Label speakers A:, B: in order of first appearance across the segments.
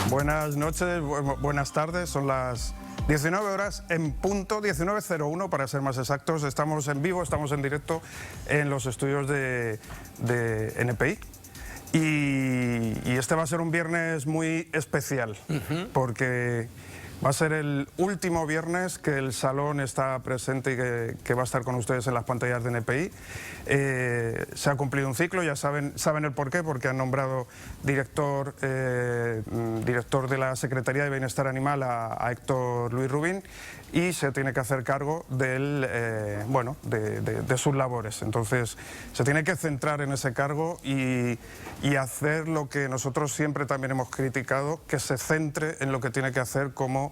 A: Buenas noches, buenas tardes, son las 19 horas en punto, 19:01 para ser más exactos. Estamos en vivo, estamos en directo en los estudios de NPI. Y este va a ser un viernes muy especial, porque va a ser el último viernes que el Salón está presente y que va a estar con ustedes en las pantallas de NPI. Se ha cumplido un ciclo, ya saben el porqué, porque han nombrado director de la Secretaría de Bienestar Animal a Héctor Luis Rubín, y se tiene que hacer cargo de sus labores. Entonces se tiene que centrar en ese cargo y hacer lo que nosotros siempre también hemos criticado, que se centre en lo que tiene que hacer, como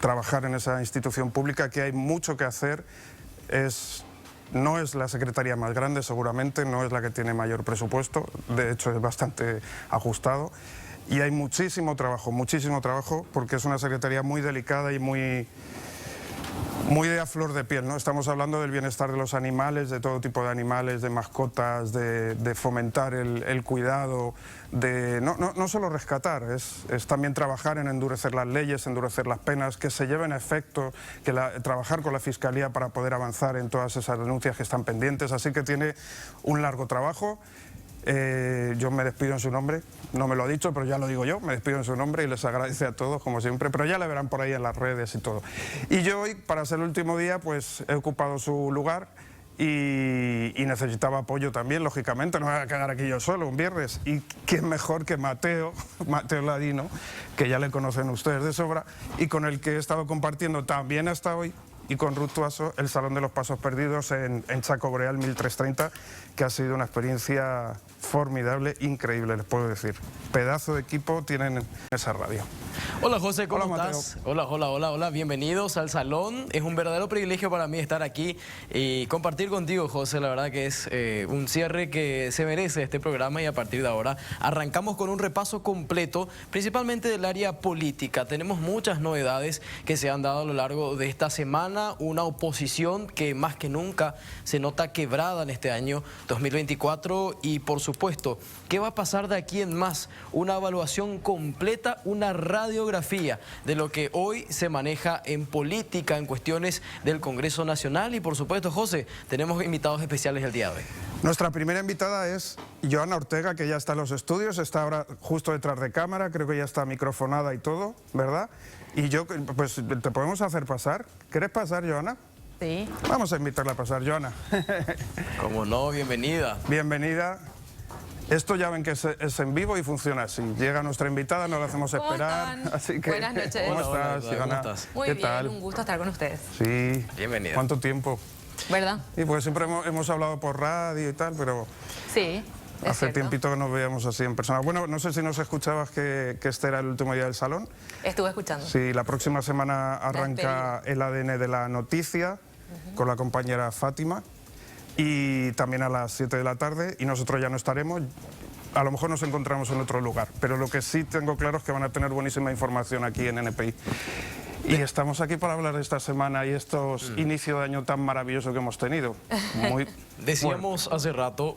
A: trabajar en esa institución pública, que hay mucho que hacer. No es la secretaría más grande, seguramente, no es la que tiene mayor presupuesto, de hecho es bastante ajustado, y hay muchísimo trabajo, porque es una secretaría muy delicada y muy de a flor de piel, ¿no? Estamos hablando del bienestar de los animales, de todo tipo de animales, de mascotas, de fomentar el cuidado, no solo rescatar, es también trabajar en endurecer las leyes, endurecer las penas, que se lleven a efecto, trabajar con la Fiscalía para poder avanzar en todas esas denuncias que están pendientes, así que tiene un largo trabajo. Yo me despido en su nombre, no me lo ha dicho, pero ya lo digo yo, me despido en su nombre y les agradece a todos, como siempre, pero ya le verán por ahí en las redes y todo. Y yo hoy, para ser el último día, pues he ocupado su lugar y necesitaba apoyo también, lógicamente, no me voy a quedar aquí yo solo un viernes, y quién mejor que Mateo Ladino, que ya le conocen ustedes de sobra, y con el que he estado compartiendo también hasta hoy, y con Ruth Tuaso, el Salón de los Pasos Perdidos en Chaco Boreal 1330, que ha sido una experiencia formidable, increíble, les puedo decir. Pedazo de equipo tienen en esa radio.
B: Hola José, ¿cómo estás?
A: Mateo.
B: Hola, bienvenidos al Salón. Es un verdadero privilegio para mí estar aquí y compartir contigo, José. La verdad que es un cierre que se merece este programa, y a partir de ahora arrancamos con un repaso completo, principalmente del área política. Tenemos muchas novedades que se han dado a lo largo de esta semana, una oposición que más que nunca se nota quebrada en este año 2024, y por supuesto, ¿qué va a pasar de aquí en más? Una evaluación completa, una radiografía de lo que hoy se maneja en política, en cuestiones del Congreso Nacional, y por supuesto, José, tenemos invitados especiales el día de hoy.
A: Nuestra primera invitada es Joana Ortega, que ya está en los estudios, está ahora justo detrás de cámara, creo que ya está microfonada y todo, ¿verdad? Y yo, pues, ¿te podemos hacer pasar? ¿Quieres pasar, Joana?
C: Sí.
A: Vamos a invitarla a pasar, Joana.
B: Como no, bienvenida.
A: Bienvenida. Esto ya ven que es en vivo y funciona así. Llega nuestra invitada, no la hacemos esperar.
C: ¿Cómo están?
A: Así que,
C: Buenas noches.
A: ¿Cómo
B: Hola,
A: estás,
B: ¿cómo
A: Joana?
B: estás?
C: Muy
A: ¿Qué
C: bien,
A: tal?
C: un gusto estar con ustedes.
A: Sí.
B: Bienvenida.
A: ¿Cuánto tiempo?
C: ¿Verdad?
A: Y pues siempre hemos hablado por radio y tal, pero
C: Sí, es
A: hace
C: cierto.
A: tiempito que nos veíamos así en persona. Bueno, no sé si nos escuchabas que este era el último día del Salón.
C: Estuve escuchando.
A: Sí, la próxima semana arranca el ADN de la noticia con la compañera Fátima, y también a las 7 de la tarde, y nosotros ya no estaremos. A lo mejor nos encontramos en otro lugar, pero lo que sí tengo claro es que van a tener buenísima información aquí en NPI. Y estamos aquí para hablar de esta semana y estos inicios de año tan maravilloso que hemos tenido.
B: Decíamos hace rato,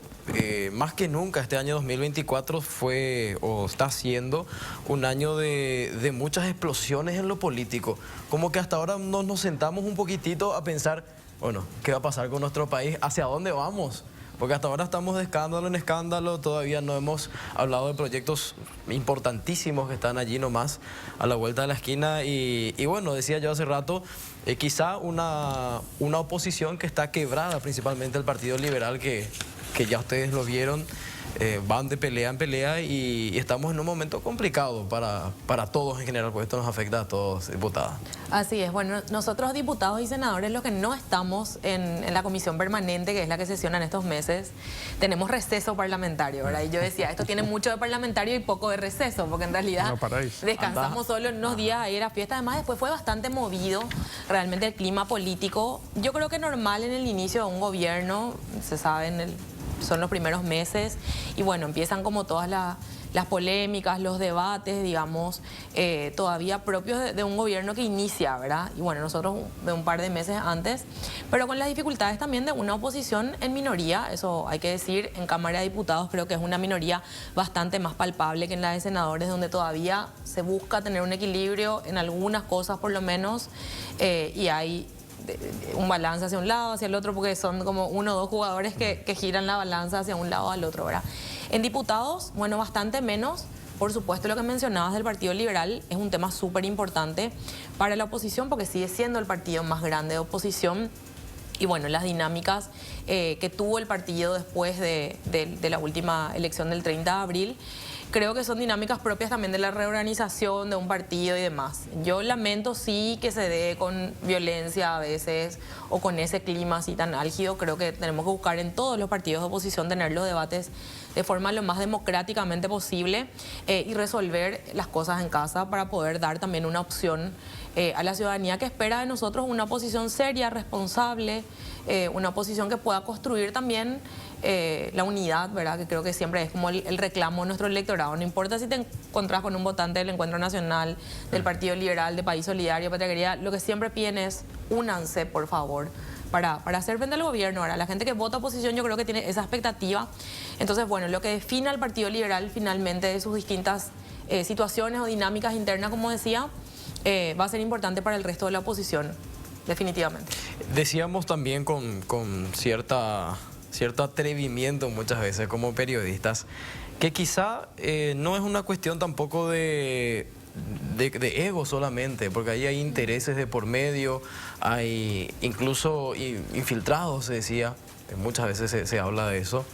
B: más que nunca este año 2024 fue o está siendo un año de muchas explosiones en lo político. Como que hasta ahora nos sentamos un poquitito a pensar, bueno, ¿qué va a pasar con nuestro país? ¿Hacia dónde vamos? Porque hasta ahora estamos de escándalo en escándalo, todavía no hemos hablado de proyectos importantísimos que están allí nomás, a la vuelta de la esquina. Y bueno, decía yo hace rato, quizá una oposición que está quebrada, principalmente el Partido Liberal, que ya ustedes lo vieron, van de pelea en pelea, y estamos en un momento complicado para todos en general, porque esto nos afecta a todos, diputada.
C: Así es, bueno, nosotros diputados y senadores, los que no estamos en la comisión permanente, que es la que sesiona en estos meses, tenemos receso parlamentario, ¿verdad? Y yo decía, esto tiene mucho de parlamentario y poco de receso, porque en realidad
A: No paráis.
C: descansamos solo en unos días, ahí era fiesta. Además, después fue bastante movido realmente el clima político. Yo creo que normal en el inicio de un gobierno, se sabe, son los primeros meses, y bueno, empiezan como todas las polémicas, los debates, digamos, todavía propios de un gobierno que inicia, ¿verdad? Y bueno, nosotros de un par de meses antes, pero con las dificultades también de una oposición en minoría, eso hay que decir, en Cámara de Diputados creo que es una minoría bastante más palpable que en la de senadores, donde todavía se busca tener un equilibrio en algunas cosas por lo menos, y hay un balance hacia un lado, hacia el otro, porque son como uno o dos jugadores que giran la balanza hacia un lado o al otro, ¿verdad? En diputados, bueno, bastante menos. Por supuesto, lo que mencionabas del Partido Liberal es un tema súper importante para la oposición, porque sigue siendo el partido más grande de oposición. Y bueno, las dinámicas que tuvo el partido después de la última elección del 30 de abril, creo que son dinámicas propias también de la reorganización de un partido y demás. Yo lamento sí que se dé con violencia a veces o con ese clima así tan álgido. Creo que tenemos que buscar en todos los partidos de oposición tener los debates de forma lo más democráticamente posible y resolver las cosas en casa para poder dar también una opción a la ciudadanía que espera de nosotros una oposición seria, responsable, una oposición que pueda construir también la unidad, ¿verdad? Que creo que siempre es como el reclamo de nuestro electorado. No importa si te encontrás con un votante del Encuentro Nacional, del Partido Liberal, de País Solidario, Patria Querida, lo que siempre piden es únanse, por favor, para hacer frente al gobierno. Ahora, la gente que vota oposición yo creo que tiene esa expectativa. Entonces, bueno, lo que define al Partido Liberal finalmente de sus distintas situaciones o dinámicas internas, como decía, va a ser importante para el resto de la oposición, definitivamente.
B: Decíamos también con cierto atrevimiento muchas veces como periodistas, que quizá no es una cuestión tampoco de ego solamente, porque ahí hay intereses de por medio, hay incluso infiltrados, se decía, muchas veces se habla de eso.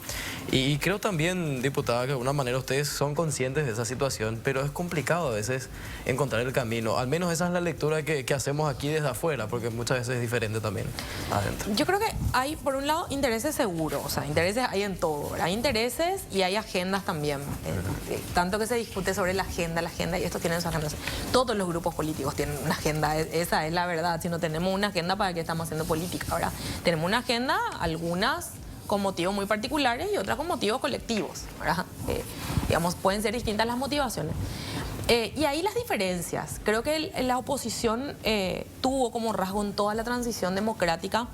B: Y creo también, diputada, que de alguna manera ustedes son conscientes de esa situación, pero es complicado a veces encontrar el camino. Al menos esa es la lectura que hacemos aquí desde afuera, porque muchas veces es diferente también adentro.
C: Yo creo que hay, por un lado, intereses seguros, o sea, intereses hay en todo, ¿verdad? Hay intereses y hay agendas también. Tanto que se discute sobre la agenda y estos tienen sus agendas. Todos los grupos políticos tienen una agenda, esa es la verdad. Si no tenemos una agenda, ¿para qué estamos haciendo política, verdad? Tenemos una agenda, algunas con motivos muy particulares y otras con motivos colectivos, ¿verdad? Digamos, pueden ser distintas las motivaciones. Y ahí las diferencias. Creo que la oposición tuvo como rasgo en toda la transición democrática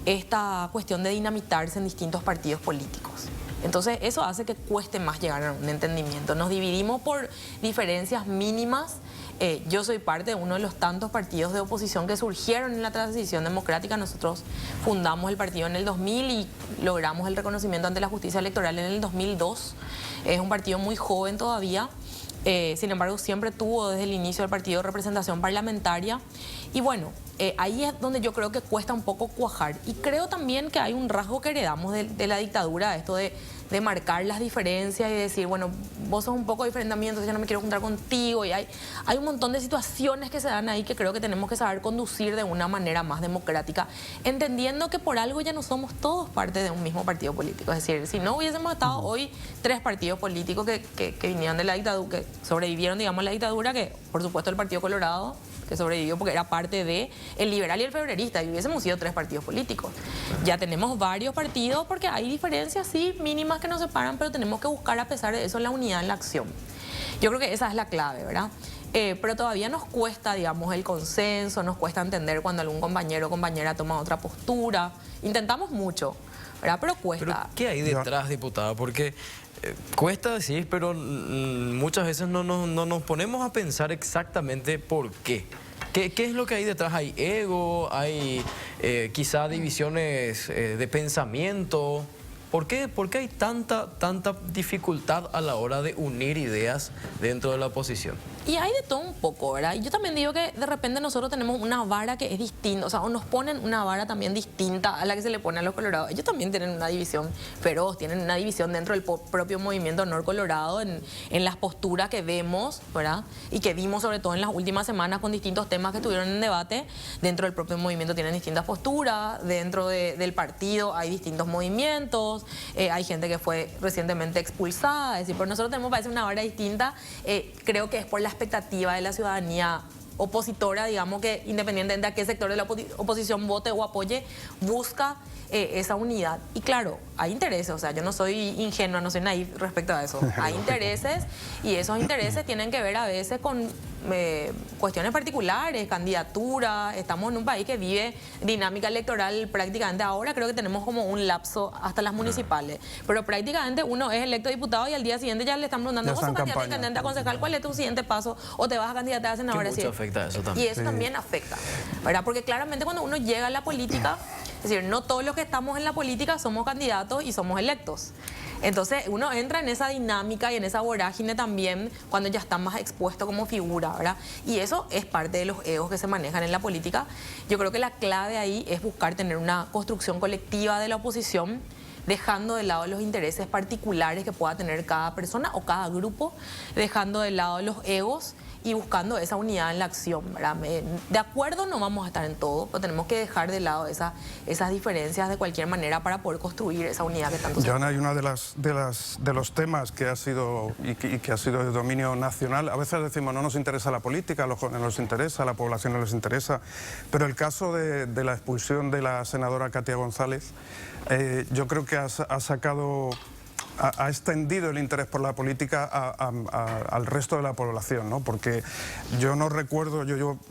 C: esta cuestión de dinamitarse en distintos partidos políticos. Entonces eso hace que cueste más llegar a un entendimiento. Nos dividimos por diferencias mínimas. Yo soy parte de uno de los tantos partidos de oposición que surgieron en la transición democrática. Nosotros fundamos el partido en el 2000 y logramos el reconocimiento ante la justicia electoral en el 2002. Es un partido muy joven todavía. Sin embargo, siempre tuvo desde el inicio del partido representación parlamentaria. Y bueno, ahí es donde yo creo que cuesta un poco cuajar. Y creo también que hay un rasgo que heredamos de la dictadura, esto de marcar las diferencias y decir, bueno, vos sos un poco diferente a mí, entonces yo no me quiero juntar contigo. Y hay un montón de situaciones que se dan ahí que creo que tenemos que saber conducir de una manera más democrática, entendiendo que por algo ya no somos todos parte de un mismo partido político. Es decir, si no hubiésemos estado hoy 3 partidos políticos que vinieron de la dictadura, que sobrevivieron, digamos, la dictadura, que por supuesto el Partido Colorado, que sobrevivió porque era parte de el liberal y el febrerista, y hubiésemos sido 3 partidos políticos. Ya tenemos varios partidos porque hay diferencias, sí, mínimas que nos separan, pero tenemos que buscar a pesar de eso la unidad en la acción. Yo creo que esa es la clave, ¿verdad? Pero todavía nos cuesta, digamos, el consenso, nos cuesta entender cuando algún compañero o compañera toma otra postura. Intentamos mucho, ¿verdad? Pero cuesta.
B: ¿Pero qué hay detrás, diputada? Porque cuesta decir, pero muchas veces no nos ponemos a pensar exactamente por qué. ¿Qué es lo que hay detrás? ¿Hay ego? ¿Hay quizá divisiones de pensamiento? ¿Por qué hay tanta dificultad a la hora de unir ideas dentro de la oposición?
C: Y hay de todo un poco, ¿verdad? Y yo también digo que de repente nosotros tenemos una vara que es distinta, o sea, o nos ponen una vara también distinta a la que se le pone a los colorados. Ellos también tienen una división feroz, tienen una división dentro del propio movimiento Honor Colorado, en las posturas que vemos, ¿verdad? Y que vimos sobre todo en las últimas semanas con distintos temas que estuvieron en debate. Dentro del propio movimiento tienen distintas posturas, dentro del partido hay distintos movimientos, hay gente que fue recientemente expulsada, es decir, por nosotros tenemos, parece, una vara distinta. Creo que es por la expectativa de la ciudadanía opositora, digamos, que independientemente de a qué sector de la oposición vote o apoye, busca esa unidad. Y claro, hay intereses, o sea, yo no soy ingenua, no soy naif respecto a eso. Hay intereses y esos intereses tienen que ver a veces con cuestiones particulares, candidaturas. Estamos en un país que vive dinámica electoral prácticamente ahora, creo que tenemos como un lapso hasta las municipales, pero prácticamente uno es electo diputado y al día siguiente ya le están preguntando, ¿vos sos candidato a concejal? ¿Cuál es tu siguiente paso? ¿O te vas a candidatar a senador?
B: Que mucho afecta eso también.
C: Y eso también afecta, ¿verdad? Porque claramente cuando uno llega a la política, es decir, no todos los que estamos en la política somos candidatos y somos electos. Entonces uno entra en esa dinámica y en esa vorágine también cuando ya está más expuesto como figura, ¿verdad? Y eso es parte de los egos que se manejan en la política. Yo creo que la clave ahí es buscar tener una construcción colectiva de la oposición, dejando de lado los intereses particulares que pueda tener cada persona o cada grupo, dejando de lado los egos y buscando esa unidad en la acción, ¿verdad? De acuerdo no vamos a estar en todo, pero tenemos que dejar de lado esas diferencias de cualquier manera para poder construir esa unidad que tanto se...
A: Joana, hay uno de los temas que ha sido y que ha sido de dominio nacional. A veces decimos no nos interesa la política, a los jóvenes nos interesa, a la población no les interesa, pero el caso de la expulsión de la senadora Katia González, yo creo que ha sacado... ha extendido el interés por la política al resto de la población, ¿no? Porque yo no recuerdo,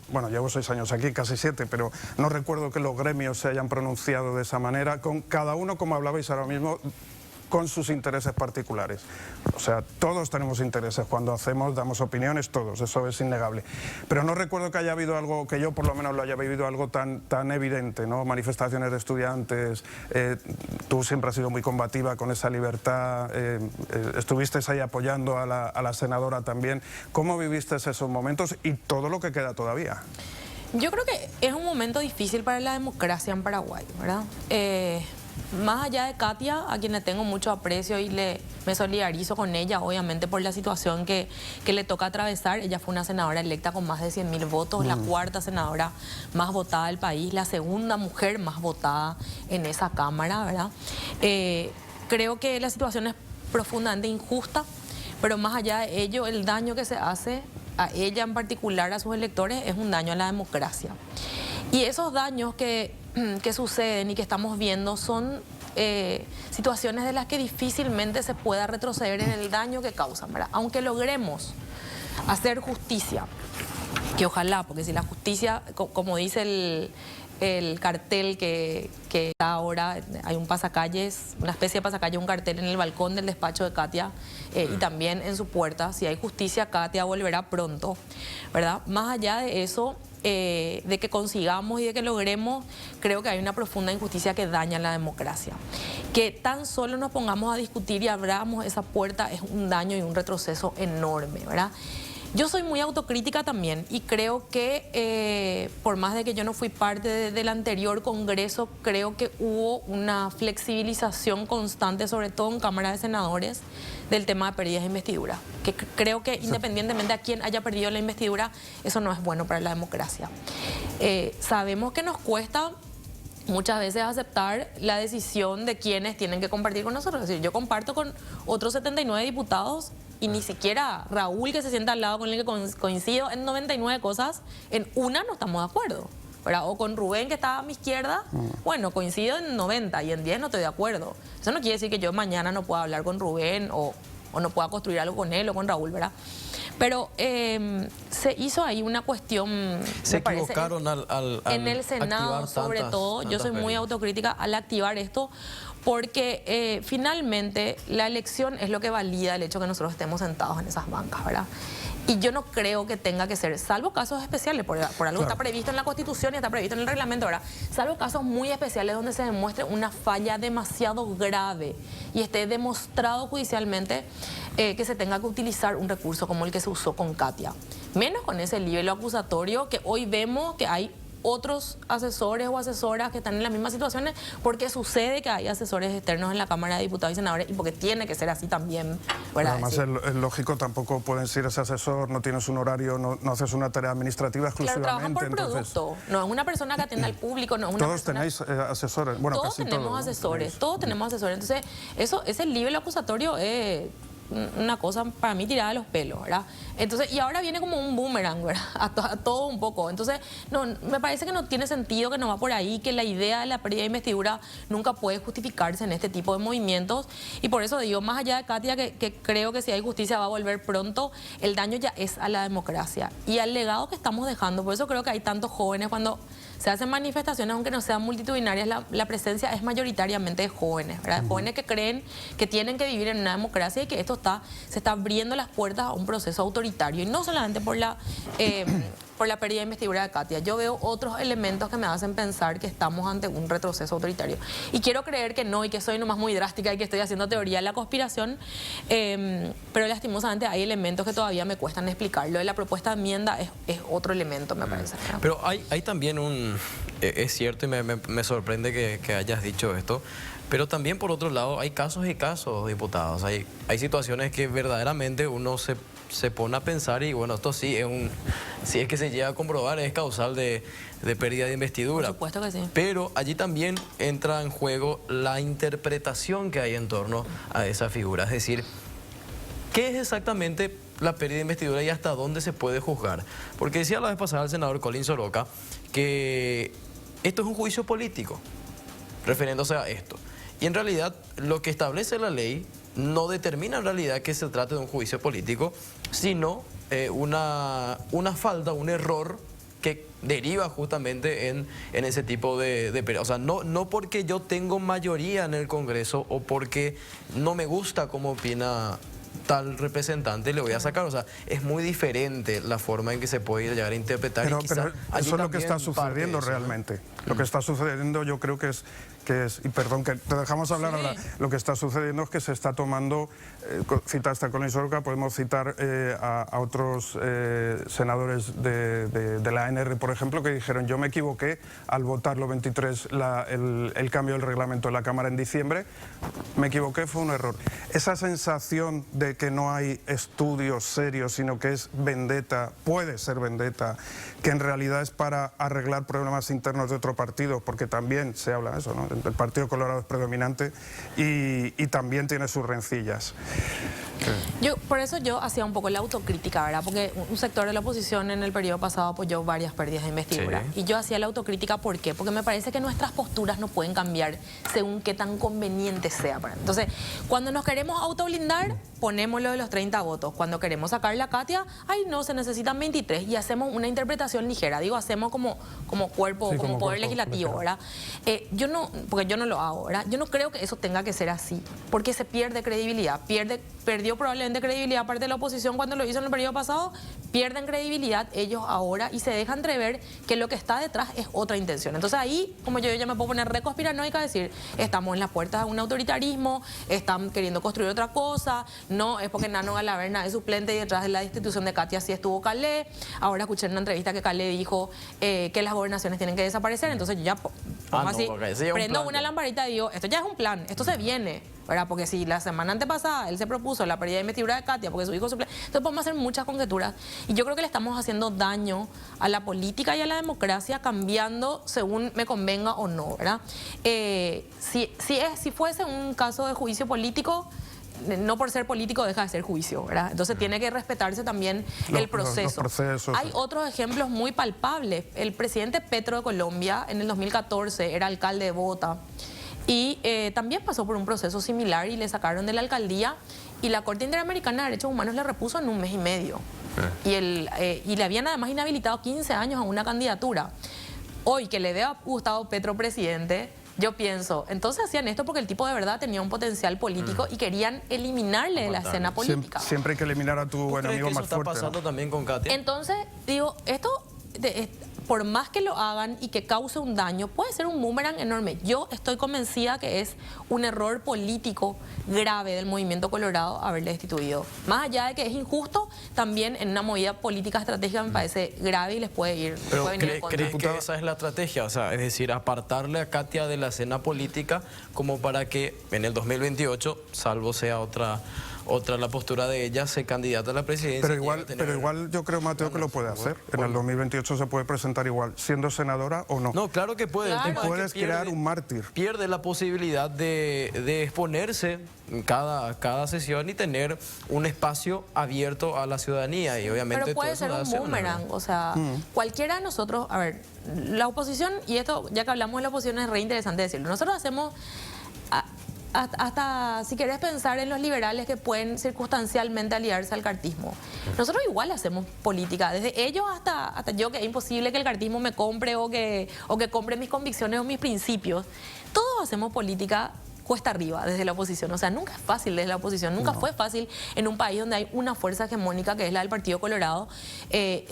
A: bueno, llevo 6 años aquí, casi 7, pero no recuerdo que los gremios se hayan pronunciado de esa manera, con cada uno, como hablabais ahora mismo, con sus intereses particulares. O sea, todos tenemos intereses cuando damos opiniones, todos, eso es innegable. Pero no recuerdo que haya habido algo, que yo por lo menos lo haya vivido algo tan evidente, ¿no? Manifestaciones de estudiantes, tú siempre has sido muy combativa con esa libertad, estuviste ahí apoyando a la senadora también. ¿Cómo viviste esos momentos y todo lo que queda todavía?
C: Yo creo que es un momento difícil para la democracia en Paraguay, ¿verdad? Más allá de Katia, a quien le tengo mucho aprecio y me solidarizo con ella, obviamente por la situación que le toca atravesar. Ella fue una senadora electa con más de 100.000 votos, la 4ª senadora más votada del país, la 2ª mujer más votada en esa Cámara, ¿verdad? Creo que la situación es profundamente injusta, pero más allá de ello, el daño que se hace a ella en particular, a sus electores, es un daño a la democracia. Y esos daños que suceden y que estamos viendo son situaciones de las que difícilmente se pueda retroceder en el daño que causan, ¿verdad? Aunque logremos hacer justicia, que ojalá, porque si la justicia, como dice el cartel que está ahora, hay un pasacalles, una especie de pasacalles, un cartel en el balcón del despacho de Katia y también en su puerta. Si hay justicia, Katia volverá pronto, ¿verdad? Más allá de eso, de que consigamos y de que logremos, creo que hay una profunda injusticia que daña la democracia. Que tan solo nos pongamos a discutir y abramos esa puerta es un daño y un retroceso enorme, ¿verdad? Yo soy muy autocrítica también y creo que por más de que yo no fui parte del anterior Congreso, creo que hubo una flexibilización constante, sobre todo en Cámara de Senadores, del tema de pérdidas de investidura. Que creo que independientemente a quién haya perdido la investidura, eso no es bueno para la democracia. Sabemos que nos cuesta muchas veces aceptar la decisión de quienes tienen que compartir con nosotros. Es decir, yo comparto con otros 79 diputados y ni siquiera Raúl, que se sienta al lado con el que coincido en 99 cosas, en una no estamos de acuerdo, ¿verdad? O con Rubén, que estaba a mi izquierda, bueno, coincido en 90 y en 10 no estoy de acuerdo. Eso no quiere decir que yo mañana no pueda hablar con Rubén o no pueda construir algo con él o con Raúl, ¿verdad? Pero se hizo ahí una cuestión...
B: Se equivocaron al
C: en el Senado, sobre todo, yo soy muy autocrítica al activar esto, porque finalmente la elección es lo que valida el hecho que nosotros estemos sentados en esas bancas, ¿verdad? Y yo no creo que tenga que ser, salvo casos especiales, por algo claro, está previsto en la Constitución y está previsto en el reglamento, ¿verdad? Salvo casos muy especiales donde se demuestre una falla demasiado grave y esté demostrado judicialmente que se tenga que utilizar un recurso como el que se usó con Katia. Menos con ese nivel acusatorio que hoy vemos que hay otros asesores o asesoras que están en las mismas situaciones, porque sucede que hay asesores externos en la Cámara de Diputados y Senadores y porque tiene que ser así también, ¿verdad?
A: Además es lógico, tampoco pueden ser ese asesor, no tienes un horario, no haces una tarea administrativa exclusivamente.
C: Claro, trabaja por producto, no es una persona que atiende al público, no es una
A: todos
C: persona...
A: tenéis asesores, bueno,
C: todos
A: casi
C: tenemos
A: todos,
C: asesores,
A: ¿no?
C: todos tenemos asesores, entonces ese nivel acusatorio es una cosa para mí tirada de los pelos, ¿verdad? Entonces, y ahora viene como un boomerang, ¿verdad? A todo un poco. Entonces, no, me parece que no tiene sentido, que no va por ahí, que la idea de la pérdida de investidura nunca puede justificarse en este tipo de movimientos. Y por eso digo, más allá de Katia, que creo que si hay justicia va a volver pronto, el daño ya es a la democracia y al legado que estamos dejando. Por eso creo que hay tantos jóvenes cuando se hacen manifestaciones, aunque no sean multitudinarias, la presencia es mayoritariamente de jóvenes, ¿verdad? Jóvenes que creen que tienen que vivir en una democracia y que esto se está abriendo las puertas a un proceso autoritario. Y no solamente por la pérdida de investidura de Katia. Yo veo otros elementos que me hacen pensar que estamos ante un retroceso autoritario. Y quiero creer que no, y que soy nomás muy drástica y que estoy haciendo teoría de la conspiración, pero lastimosamente hay elementos que todavía me cuestan explicar. Lo de la propuesta de enmienda es otro elemento, me parece.
B: Pero hay también es cierto y me sorprende que hayas dicho esto, pero también por otro lado hay casos y casos, diputados. Hay situaciones que verdaderamente uno se pone a pensar y bueno, esto sí si es que se llega a comprobar, es causal de pérdida de investidura.
C: Por supuesto que sí.
B: Pero allí también entra en juego la interpretación que hay en torno a esa figura. Es decir, ¿qué es exactamente la pérdida de investidura y hasta dónde se puede juzgar? Porque decía la vez pasada el senador Colin Soroka que esto es un juicio político, refiriéndose a esto. Y en realidad lo que establece la ley no determina en realidad que se trate de un juicio político, sino una falta, un error que deriva justamente en ese tipo de... O sea, no porque yo tengo mayoría en el Congreso o porque no me gusta cómo opina tal representante le voy a sacar. O sea, es muy diferente la forma en que se puede llegar a interpretar.
A: Pero eso es lo que está sucediendo realmente. Lo que está sucediendo yo creo que es, y perdón que te dejamos hablar ahora, lo que está sucediendo es que se está tomando, citaste a Colin Soroka, podemos citar a otros senadores de la ANR, por ejemplo, que dijeron, yo me equivoqué al votar los 23 el cambio del reglamento de la Cámara en diciembre, me equivoqué, fue un error. Esa sensación de que no hay estudios serios, sino que es vendetta, puede ser vendetta, que en realidad es para arreglar problemas internos de otro partido, porque también se habla de eso, ¿no? El Partido Colorado es predominante y también tiene sus rencillas.
C: Por eso yo hacía un poco la autocrítica, ¿verdad? Porque un sector de la oposición en el periodo pasado apoyó varias pérdidas de investidura. Sí. Y yo hacía la autocrítica, ¿por qué? Porque me parece que nuestras posturas no pueden cambiar según qué tan conveniente sea. Entonces, cuando nos queremos autoblindar, ponemos lo de los 30 votos. Cuando queremos sacar la Katia, ay no, se necesitan 23 y hacemos una interpretación ligera. Digo, hacemos como cuerpo, sí, como poder legislativo, ¿verdad? Porque yo no lo hago, ¿verdad? Yo no creo que eso tenga que ser así, porque se pierde credibilidad, perdió probablemente credibilidad parte de la oposición cuando lo hizo en el periodo pasado, pierden credibilidad ellos ahora y se deja entrever que lo que está detrás es otra intención. Entonces ahí, como yo ya me puedo poner re conspiranoica, decir, estamos en las puertas de un autoritarismo, están queriendo construir otra cosa, no es porque Nano Galaverna es suplente y detrás de la destitución de Katia sí estuvo Calé. Ahora escuché en una entrevista que Calé dijo que las gobernaciones tienen que desaparecer, entonces yo ya prendo una lamparita y digo, esto ya es un plan, esto se viene, ¿verdad? Porque si la semana antepasada él se propuso la pérdida de investidura de Katia porque su hijo suplente, entonces podemos hacer muchas conjeturas y yo creo que le estamos haciendo daño a la política y a la democracia cambiando según me convenga o no, ¿verdad? Si fuese un caso de juicio político, no por ser político deja de ser juicio, ¿verdad? Entonces tiene que respetarse también el proceso. Los procesos, hay otros ejemplos muy palpables. El presidente Petro de Colombia en el 2014 era alcalde de Bogotá y también pasó por un proceso similar y le sacaron de la alcaldía y la Corte Interamericana de Derechos Humanos le repuso en un mes y medio. Y le habían además inhabilitado 15 años a una candidatura. Hoy que le veo a Gustavo Petro presidente, yo pienso, entonces hacían esto porque el tipo de verdad tenía un potencial político y querían eliminarle de la escena política.
A: Siempre hay que eliminar a tu buen amigo más fuerte.
B: ¿Está pasando también con Katia?
C: Entonces, digo, esto, por más que lo hagan y que cause un daño, puede ser un boomerang enorme. Yo estoy convencida que es un error político grave del Movimiento Colorado haberle destituido. Más allá de que es injusto, también en una movida política estratégica me parece grave y les puede ir.
B: Pero ¿crees que esa es la estrategia? O sea, es decir, apartarle a Katia de la escena política como para que en el 2028, salvo sea otra otra la postura de ella, se candidata a la presidencia.
A: Pero igual yo creo, Mateo, que lo puede hacer. En el 2028 se puede presentar igual, siendo senadora o no.
B: No, claro que puede.
C: Claro.
B: El tema es que
A: Puedes crear un mártir.
B: Pierde la posibilidad de exponerse en cada sesión y tener un espacio abierto a la ciudadanía. Y obviamente
C: Pero puede
B: todo
C: ser
B: eso
C: un
B: hace
C: boomerang, o sea, cualquiera de nosotros, a ver, la oposición, y esto ya que hablamos de la oposición es re interesante decirlo, nosotros hacemos, hasta si querés pensar en los liberales que pueden circunstancialmente aliarse al cartismo, nosotros igual hacemos política, desde ellos hasta yo, que es imposible que el cartismo me compre o que compre mis convicciones o mis principios, todos hacemos política cuesta arriba desde la oposición, o sea, nunca es fácil desde la oposición, nunca fue fácil en un país donde hay una fuerza hegemónica que es la del Partido Colorado,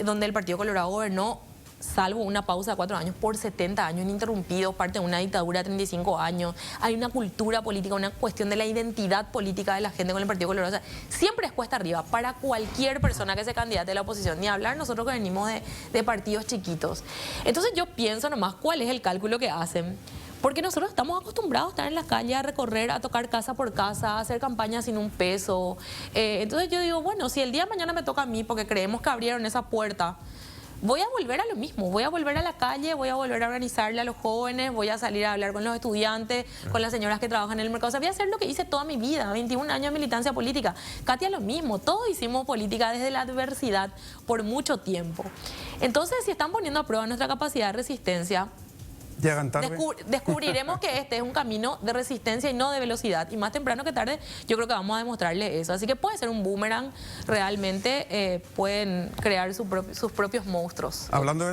C: donde el Partido Colorado gobernó, salvo una pausa de 4 años, por 70 años ininterrumpidos, parte de una dictadura de 35 años, hay una cultura política, una cuestión de la identidad política de la gente con el Partido Colorado, o sea, siempre es cuesta arriba para cualquier persona que se candidate a la oposición, ni hablar nosotros que venimos de partidos chiquitos. Entonces yo pienso nomás cuál es el cálculo que hacen. Porque nosotros estamos acostumbrados a estar en la calle, a recorrer, a tocar casa por casa, a hacer campañas sin un peso. Entonces yo digo, bueno, si el día de mañana me toca a mí, porque creemos que abrieron esa puerta, voy a volver a lo mismo, voy a volver a la calle, voy a volver a organizarle a los jóvenes, voy a salir a hablar con los estudiantes, con las señoras que trabajan en el mercado. O sea, voy a hacer lo que hice toda mi vida, 21 años de militancia política. Katia, lo mismo, todos hicimos política desde la adversidad por mucho tiempo. Entonces, si están poniendo a prueba nuestra capacidad de resistencia,
A: Llegan tarde.
C: Descubriremos que este es un camino de resistencia y no de velocidad. Y más temprano que tarde yo creo que vamos a demostrarle eso. Así que puede ser un boomerang, realmente pueden crear sus propios monstruos.
A: Hablando de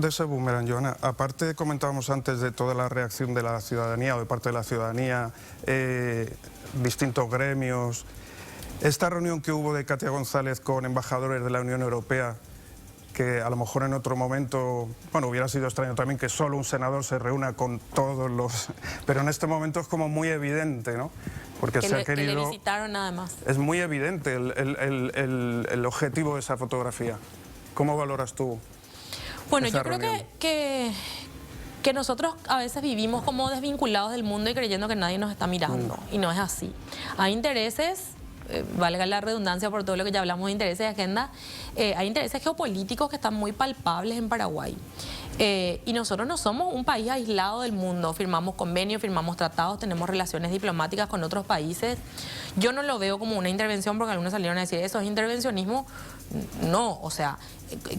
A: ese boomerang, Joana, aparte comentábamos antes de toda la reacción de la ciudadanía o de parte de la ciudadanía, distintos gremios, esta reunión que hubo de Katia González con embajadores de la Unión Europea, que a lo mejor en otro momento, bueno, hubiera sido extraño también que solo un senador se reúna con todos los... Pero en este momento es como muy evidente, ¿no? Porque se ha querido...
C: Que le visitaron nada más.
A: Es muy evidente el objetivo de esa fotografía. ¿Cómo valoras tú?
C: Bueno,
A: esa
C: yo creo
A: reunión?
C: que nosotros a veces vivimos como desvinculados del mundo y creyendo que nadie nos está mirando. Y no es así. Hay intereses... valga la redundancia por todo lo que ya hablamos de intereses de agenda, hay intereses geopolíticos que están muy palpables en Paraguay. Y nosotros no somos un país aislado del mundo, firmamos convenios, firmamos tratados, tenemos relaciones diplomáticas con otros países. Yo no lo veo como una intervención, porque algunos salieron a decir, ¿eso es intervencionismo? No, o sea,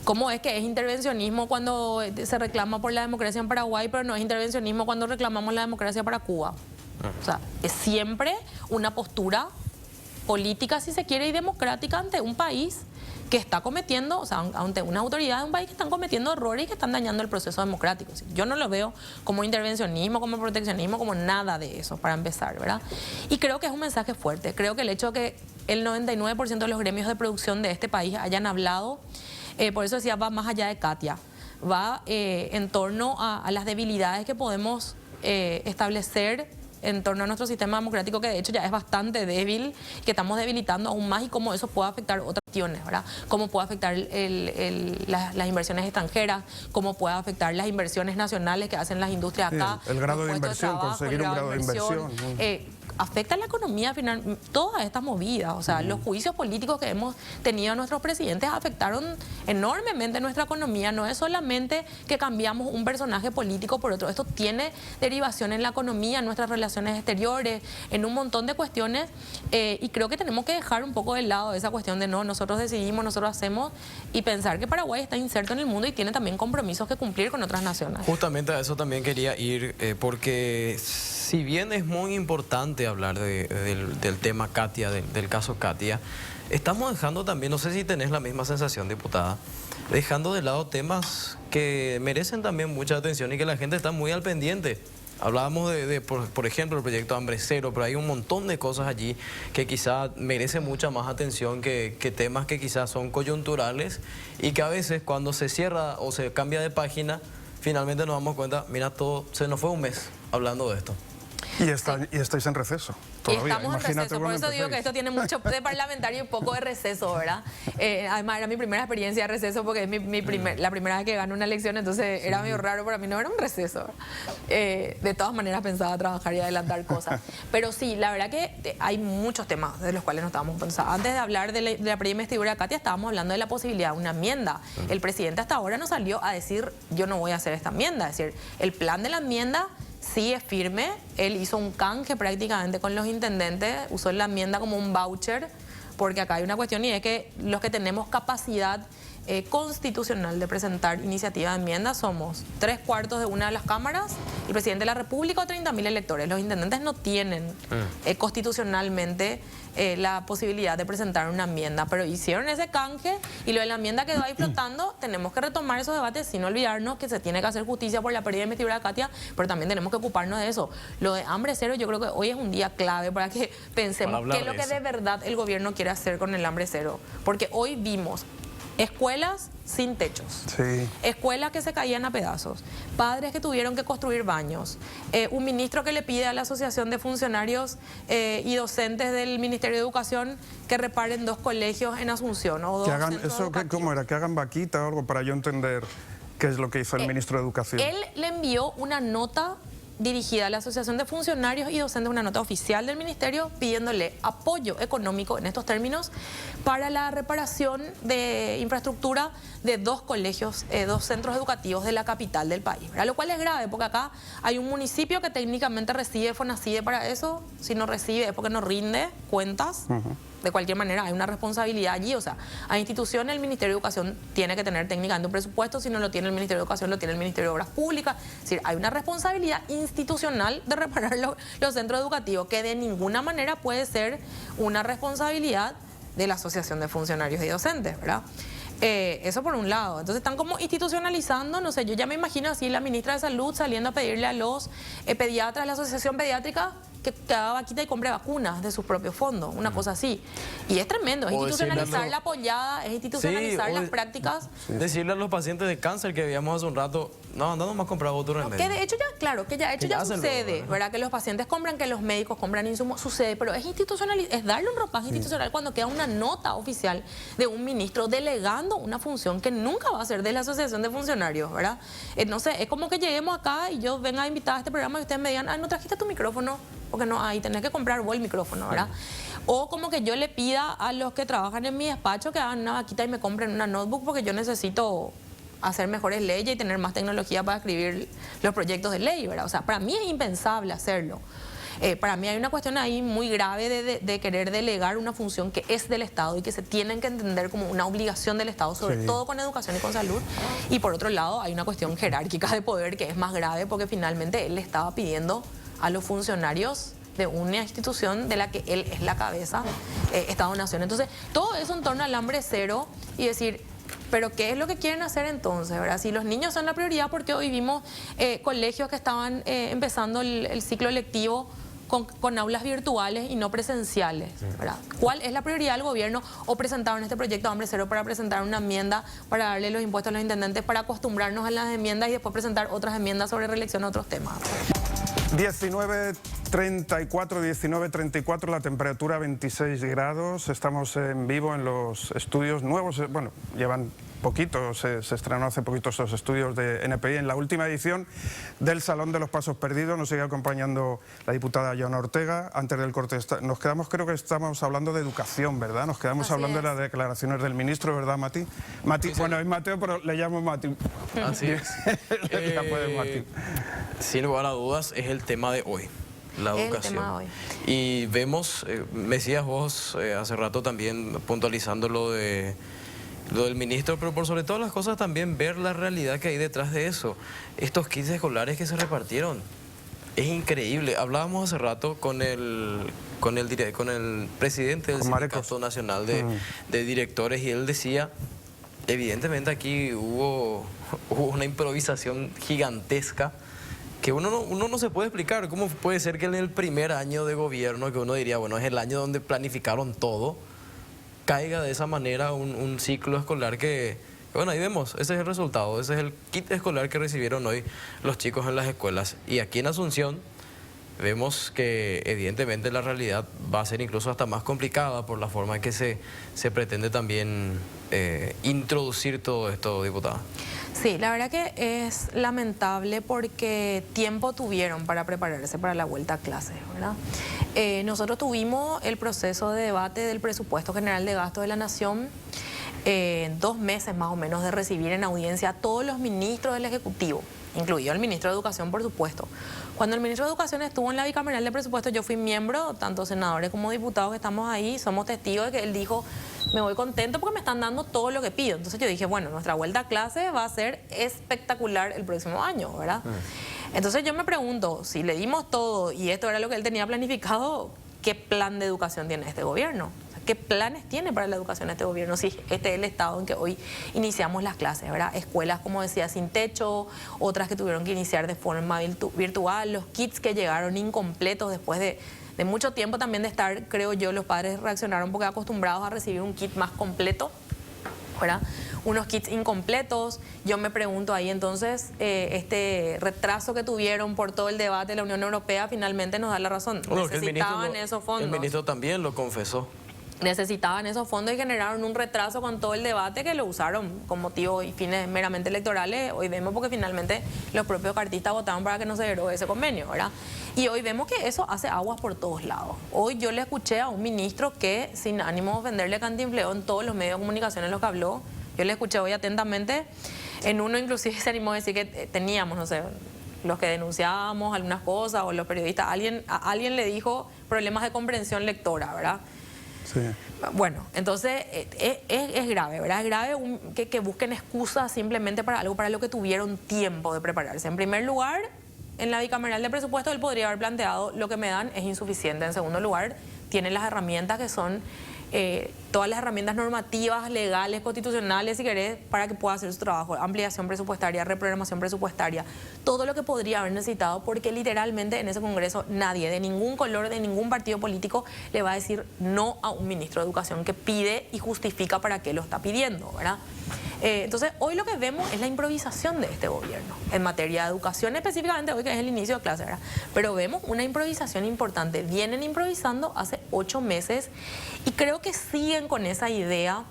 C: ¿cómo es que es intervencionismo cuando se reclama por la democracia en Paraguay, pero no es intervencionismo cuando reclamamos la democracia para Cuba? O sea, es siempre una postura política, si se quiere, y democrática ante un país que está cometiendo, o sea, ante una autoridad de un país que están cometiendo errores y que están dañando el proceso democrático. Yo no lo veo como intervencionismo, como proteccionismo, como nada de eso, para empezar, ¿verdad? Y creo que es un mensaje fuerte. Creo que el hecho de que el 99% de los gremios de producción de este país hayan hablado, por eso decía, va más allá de Katia, va en torno a las debilidades que podemos establecer en torno a nuestro sistema democrático, que de hecho ya es bastante débil, que estamos debilitando aún más, y cómo eso puede afectar otras cuestiones, ¿verdad? Cómo puede afectar las inversiones extranjeras, cómo puede afectar las inversiones nacionales que hacen las industrias acá.
A: El grado de inversión, conseguir un grado de inversión.
C: Afecta la economía final, todas estas movidas, o sea, los juicios políticos que hemos tenido a nuestros presidentes afectaron enormemente nuestra economía. No es solamente que cambiamos un personaje político por otro, esto tiene derivación en la economía, en nuestras relaciones exteriores, en un montón de cuestiones, y creo que tenemos que dejar un poco de lado esa cuestión de no, nosotros decidimos, nosotros hacemos, y pensar que Paraguay está inserto en el mundo y tiene también compromisos que cumplir con otras naciones.
B: Justamente a eso también quería ir, porque si bien es muy importante hablar del tema Katia, del caso Katia, estamos dejando también, no sé si tenés la misma sensación, diputada, dejando de lado temas que merecen también mucha atención y que la gente está muy al pendiente. Hablábamos por ejemplo, el proyecto Hambre Cero, pero hay un montón de cosas allí que quizá merecen mucha más atención que temas que quizás son coyunturales y que a veces cuando se cierra o se cambia de página, finalmente nos damos cuenta, mira, todo se nos fue un mes hablando de esto.
A: Y estáis en receso todavía.
C: Y estamos en
A: Imagínate
C: receso, por
A: cuando
C: eso digo que
A: empecéis.
C: esto tiene mucho de parlamentario y poco de receso, ¿verdad? Además era mi primera experiencia de receso porque es la primera vez que gano una elección, entonces era medio raro para mí, no era un receso. De todas maneras pensaba trabajar y adelantar cosas. Pero sí, la verdad que hay muchos temas de los cuales no estábamos pensando. Antes de hablar de la preinvestidura de Katia, estábamos hablando de la posibilidad de una enmienda. El presidente hasta ahora no salió a decir, yo no voy a hacer esta enmienda. Es decir, el plan de la enmienda sí es firme. Él hizo un canje prácticamente con los intendentes, usó la enmienda como un voucher, porque acá hay una cuestión y es que los que tenemos capacidad constitucional de presentar iniciativa de enmienda somos 3/4 de una de las cámaras, el presidente de la República o 30.000 electores. Los intendentes no tienen constitucionalmente la posibilidad de presentar una enmienda, pero hicieron ese canje y lo de la enmienda quedó ahí flotando. Tenemos que retomar esos debates sin olvidarnos que se tiene que hacer justicia por la pérdida de investidura de Katia, pero también tenemos que ocuparnos de eso. Lo de hambre cero, yo creo que hoy es un día clave para que pensemos qué es lo que de verdad el gobierno quiere hacer con el hambre cero, porque hoy vimos escuelas sin techos,
A: Sí.
C: escuelas que se caían a pedazos, padres que tuvieron que construir baños, un ministro que le pide a la Asociación de Funcionarios y Docentes del Ministerio de Educación que reparen 2 colegios en Asunción. O 2
A: Que hagan,
C: centros
A: eso,
C: educativos.
A: ¿cómo era? Que hagan vaquita o algo para yo entender qué es lo que hizo el ministro de Educación.
C: Él le envió una nota dirigida a la Asociación de Funcionarios y Docentes, una nota oficial del Ministerio pidiéndole apoyo económico en estos términos para la reparación de infraestructura de 2 colegios, 2 centros educativos de la capital del país, ¿verdad? Lo cual es grave porque acá hay un municipio que técnicamente recibe Fonacide para eso. Si no recibe es porque no rinde cuentas. De cualquier manera hay una responsabilidad allí, o sea, a instituciones el Ministerio de Educación tiene que tener técnicamente un presupuesto, si no lo tiene el Ministerio de Educación lo tiene el Ministerio de Obras Públicas. Es decir, hay una responsabilidad institucional de reparar los centros educativos que de ninguna manera puede ser una responsabilidad de la Asociación de Funcionarios y Docentes, ¿verdad? Eso por un lado. Entonces están como institucionalizando, no sé, yo ya me imagino así la ministra de Salud saliendo a pedirle a los pediatras, la Asociación Pediátrica, que haga vaquita y compre vacunas de sus propios fondos, una cosa así. Y es tremendo, es
B: O
C: institucionalizar
B: decirle-
C: la apoyada, es institucionalizar
B: Sí, o
C: las prácticas.
B: Decirle a los pacientes de cáncer que veíamos hace un rato, no, anda nomás a comprar otro remedio.
C: Que de hecho ya, claro, que ya,
B: ya hacen
C: sucede,
B: luego, ¿verdad?
C: ¿verdad? Que los pacientes compran, que los médicos compran insumos, sucede, pero es institucionalizar, es darle un ropaje institucional cuando queda una nota oficial de un ministro delegando una función que nunca va a ser de la Asociación de Funcionarios, ¿verdad? No sé, es como que lleguemos acá y yo venga invitada a este programa y ustedes me digan, no trajiste tu micrófono, porque no hay, tenés que comprar vos el micrófono, ¿verdad? O como que yo le pida a los que trabajan en mi despacho que hagan una vaquita y me compren una notebook porque yo necesito hacer mejores leyes y tener más tecnología para escribir los proyectos de ley, ¿verdad? O sea, para mí es impensable hacerlo. Para mí hay una cuestión ahí muy grave de querer delegar una función que es del Estado y que se tienen que entender como una obligación del Estado, sobre
A: Sí.
C: todo con educación y con salud. Y por otro lado hay una cuestión jerárquica de poder que es más grave porque finalmente él le estaba pidiendo a los funcionarios de una institución de la que él es la cabeza, Estado-Nación. Entonces, todo eso en torno al hambre cero y decir, pero ¿qué es lo que quieren hacer entonces, verdad? Si los niños son la prioridad, porque hoy vimos colegios que estaban empezando el ciclo lectivo con aulas virtuales y no presenciales, ¿verdad? ¿Cuál es la prioridad del gobierno? O presentaron este proyecto de hambre cero para presentar una enmienda para darle los impuestos a los intendentes, para acostumbrarnos a las enmiendas y después presentar otras enmiendas sobre reelección a otros temas.
A: 19:34, la temperatura 26 grados. Estamos en vivo en los estudios nuevos. Bueno, llevan poquito, se estrenó hace poquito esos estudios de NPI. En la última edición del Salón de los Pasos Perdidos nos sigue acompañando la diputada Joana Ortega. Antes del corte nos quedamos, creo que estamos hablando de educación, ¿verdad? Nos quedamos
C: Así
A: hablando
C: es.
A: de las declaraciones del ministro, ¿verdad, Mati? Mati,
B: Sí, sí.
A: bueno, es Mateo, pero le llamo Mati.
B: Así es.
A: Ya puedes, Mati.
B: Sin lugar a dudas, es el tema de hoy, la
C: Es el
B: educación.
C: tema de hoy.
B: Y vemos, me decías vos hace rato también puntualizando lo del ministro, pero por sobre todas las cosas también ver la realidad que hay detrás de eso. Estos kits escolares que se repartieron, es increíble. Hablábamos hace rato con el presidente del
A: Con Marecos.
B: Sindicato Nacional de Directores y él decía, evidentemente aquí hubo una improvisación gigantesca que uno no se puede explicar. ¿Cómo puede ser que en el primer año de gobierno, que uno diría, bueno, es el año donde planificaron todo, caiga de esa manera un ciclo escolar que, bueno, ahí vemos, ese es el resultado, ese es el kit escolar que recibieron hoy los chicos en las escuelas. Y aquí en Asunción, vemos que evidentemente la realidad va a ser incluso hasta más complicada por la forma en que se pretende también introducir todo esto, diputada.
C: Sí, la verdad que es lamentable porque tiempo tuvieron para prepararse para la vuelta a clases, ¿verdad? Nosotros tuvimos el proceso de debate del presupuesto general de gasto de la Nación, 2 meses más o menos de recibir en audiencia a todos los ministros del Ejecutivo, incluido el ministro de Educación, por supuesto. Cuando el ministro de Educación estuvo en la bicameral de presupuesto, yo fui miembro, tanto senadores como diputados que estamos ahí, somos testigos de que él dijo, me voy contento porque me están dando todo lo que pido. Entonces yo dije, bueno, nuestra vuelta a clase va a ser espectacular el próximo año, ¿verdad? Entonces yo me pregunto, si le dimos todo y esto era lo que él tenía planificado, ¿qué plan de educación tiene este gobierno? ¿Qué planes tiene para la educación este gobierno? Sí, este es el estado en que hoy iniciamos las clases, ¿verdad? Escuelas, como decía, sin techo, otras que tuvieron que iniciar de forma virtual, los kits que llegaron incompletos después de mucho tiempo también de estar, creo yo, los padres reaccionaron porque acostumbrados a recibir un kit más completo, ¿verdad? Unos kits incompletos. Yo me pregunto ahí entonces, este retraso que tuvieron por todo el debate de la Unión Europea finalmente nos da la razón.
B: Bueno,
C: necesitaban esos fondos.
B: El ministro también lo confesó.
C: Necesitaban esos fondos y generaron un retraso con todo el debate que lo usaron con motivos y fines meramente electorales. Hoy vemos porque finalmente los propios cartistas votaron para que no se derogue ese convenio, ¿verdad? Y hoy vemos que eso hace aguas por todos lados. Hoy yo le escuché a un ministro que, sin ánimo de ofenderle, cantinfleó en todos los medios de comunicación en los que habló. Yo le escuché hoy atentamente. En uno inclusive se animó a decir que teníamos, no sé, los que denunciábamos algunas cosas o los periodistas, a alguien le dijo problemas de comprensión lectora, ¿verdad?
A: Sí.
C: Bueno, entonces es grave, ¿verdad? Es grave que busquen excusas simplemente para algo para lo que tuvieron tiempo de prepararse. En primer lugar, en la bicameral de presupuesto él podría haber planteado lo que me dan es insuficiente. En segundo lugar, tienen las herramientas que son todas las herramientas normativas, legales, constitucionales, si querés, para que pueda hacer su trabajo. Ampliación presupuestaria, reprogramación presupuestaria, todo lo que podría haber necesitado, porque literalmente en ese Congreso nadie, de ningún color, de ningún partido político, le va a decir no a un ministro de Educación que pide y justifica para qué lo está pidiendo, ¿verdad? Entonces, hoy lo que vemos es la improvisación de este gobierno en materia de educación, específicamente hoy que es el inicio de clase, ¿verdad? Pero vemos una improvisación importante. Vienen improvisando hace 8 meses y creo que siguen con esa idea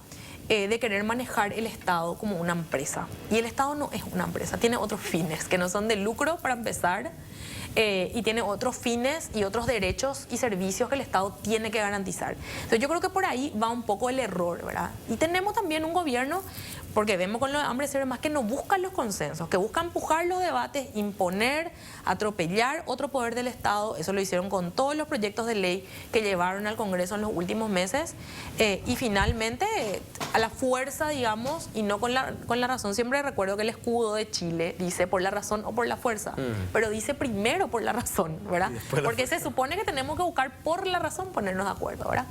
C: de querer manejar el Estado como una empresa. Y el Estado no es una empresa, tiene otros fines que no son de lucro para empezar. Y tiene otros fines y otros derechos y servicios que el Estado tiene que garantizar. Entonces yo creo que por ahí va un poco el error, ¿verdad? Y tenemos también un gobierno, porque vemos con lo de hambre más que no buscan los consensos, que buscan empujar los debates, imponer, atropellar otro poder del Estado. Eso lo hicieron con todos los proyectos de ley que llevaron al Congreso en los últimos meses. Y finalmente, a la fuerza, digamos, y no con la razón. Siempre recuerdo que el escudo de Chile dice por la razón o por la fuerza, pero dice primero por la razón, ¿verdad? Porque se supone que tenemos que buscar por la razón ponernos de acuerdo, ¿verdad?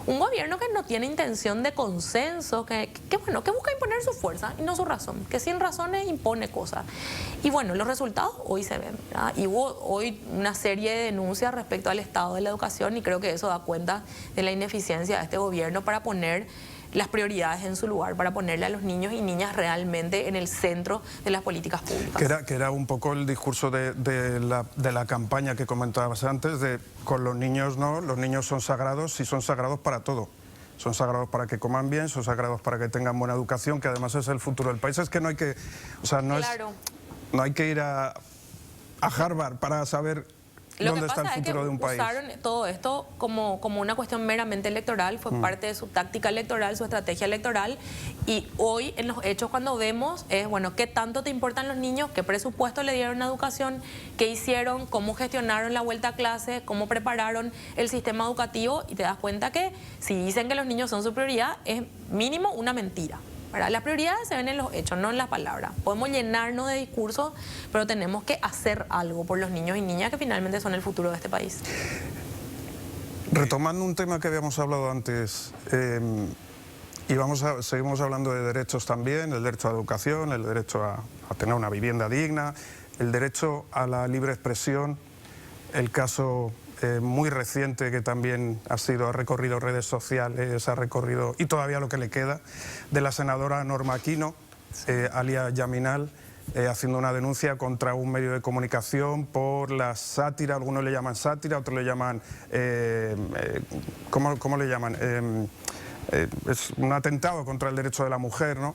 C: Un gobierno que no tiene intención de consenso, que busca imponer su fuerza y no su razón, que sin razones impone cosas. Y bueno, los resultados hoy se ven, ¿verdad? Y hubo hoy una serie de denuncias respecto al estado de la educación y creo que eso da cuenta de la ineficiencia de este gobierno para poner las prioridades en su lugar, para ponerle a los niños y niñas realmente en el centro de las políticas públicas.
A: Que era un poco el discurso de la campaña que comentabas antes, de con los niños no, los niños son sagrados y son sagrados para todo. Son sagrados para que coman bien, son sagrados para que tengan buena educación, que además es el futuro del país. Es que no hay que, o sea, no hay que ir a Harvard para saber ¿dónde está el futuro de un país?
C: Usaron todo esto como una cuestión meramente electoral, fue parte de su táctica electoral, su estrategia electoral, y hoy en los hechos cuando vemos es, bueno, ¿qué tanto te importan los niños? ¿Qué presupuesto le dieron a educación? ¿Qué hicieron? ¿Cómo gestionaron la vuelta a clase? ¿Cómo prepararon el sistema educativo? Y te das cuenta que si dicen que los niños son su prioridad, es mínimo una mentira, ¿verdad? Las prioridades se ven en los hechos, no en las palabras. Podemos llenarnos de discursos, pero tenemos que hacer algo por los niños y niñas que finalmente son el futuro de este país.
A: Retomando un tema que habíamos hablado antes, seguimos hablando de derechos también, el derecho a la educación, el derecho a tener una vivienda digna, el derecho a la libre expresión, el caso muy reciente que también ha recorrido redes sociales, ha recorrido, y todavía lo que le queda, de la senadora Norma Aquino, alias Yaminal, haciendo una denuncia contra un medio de comunicación por la sátira, algunos le llaman sátira, otros le llaman, ¿cómo le llaman? Es un atentado contra el derecho de la mujer, ¿no?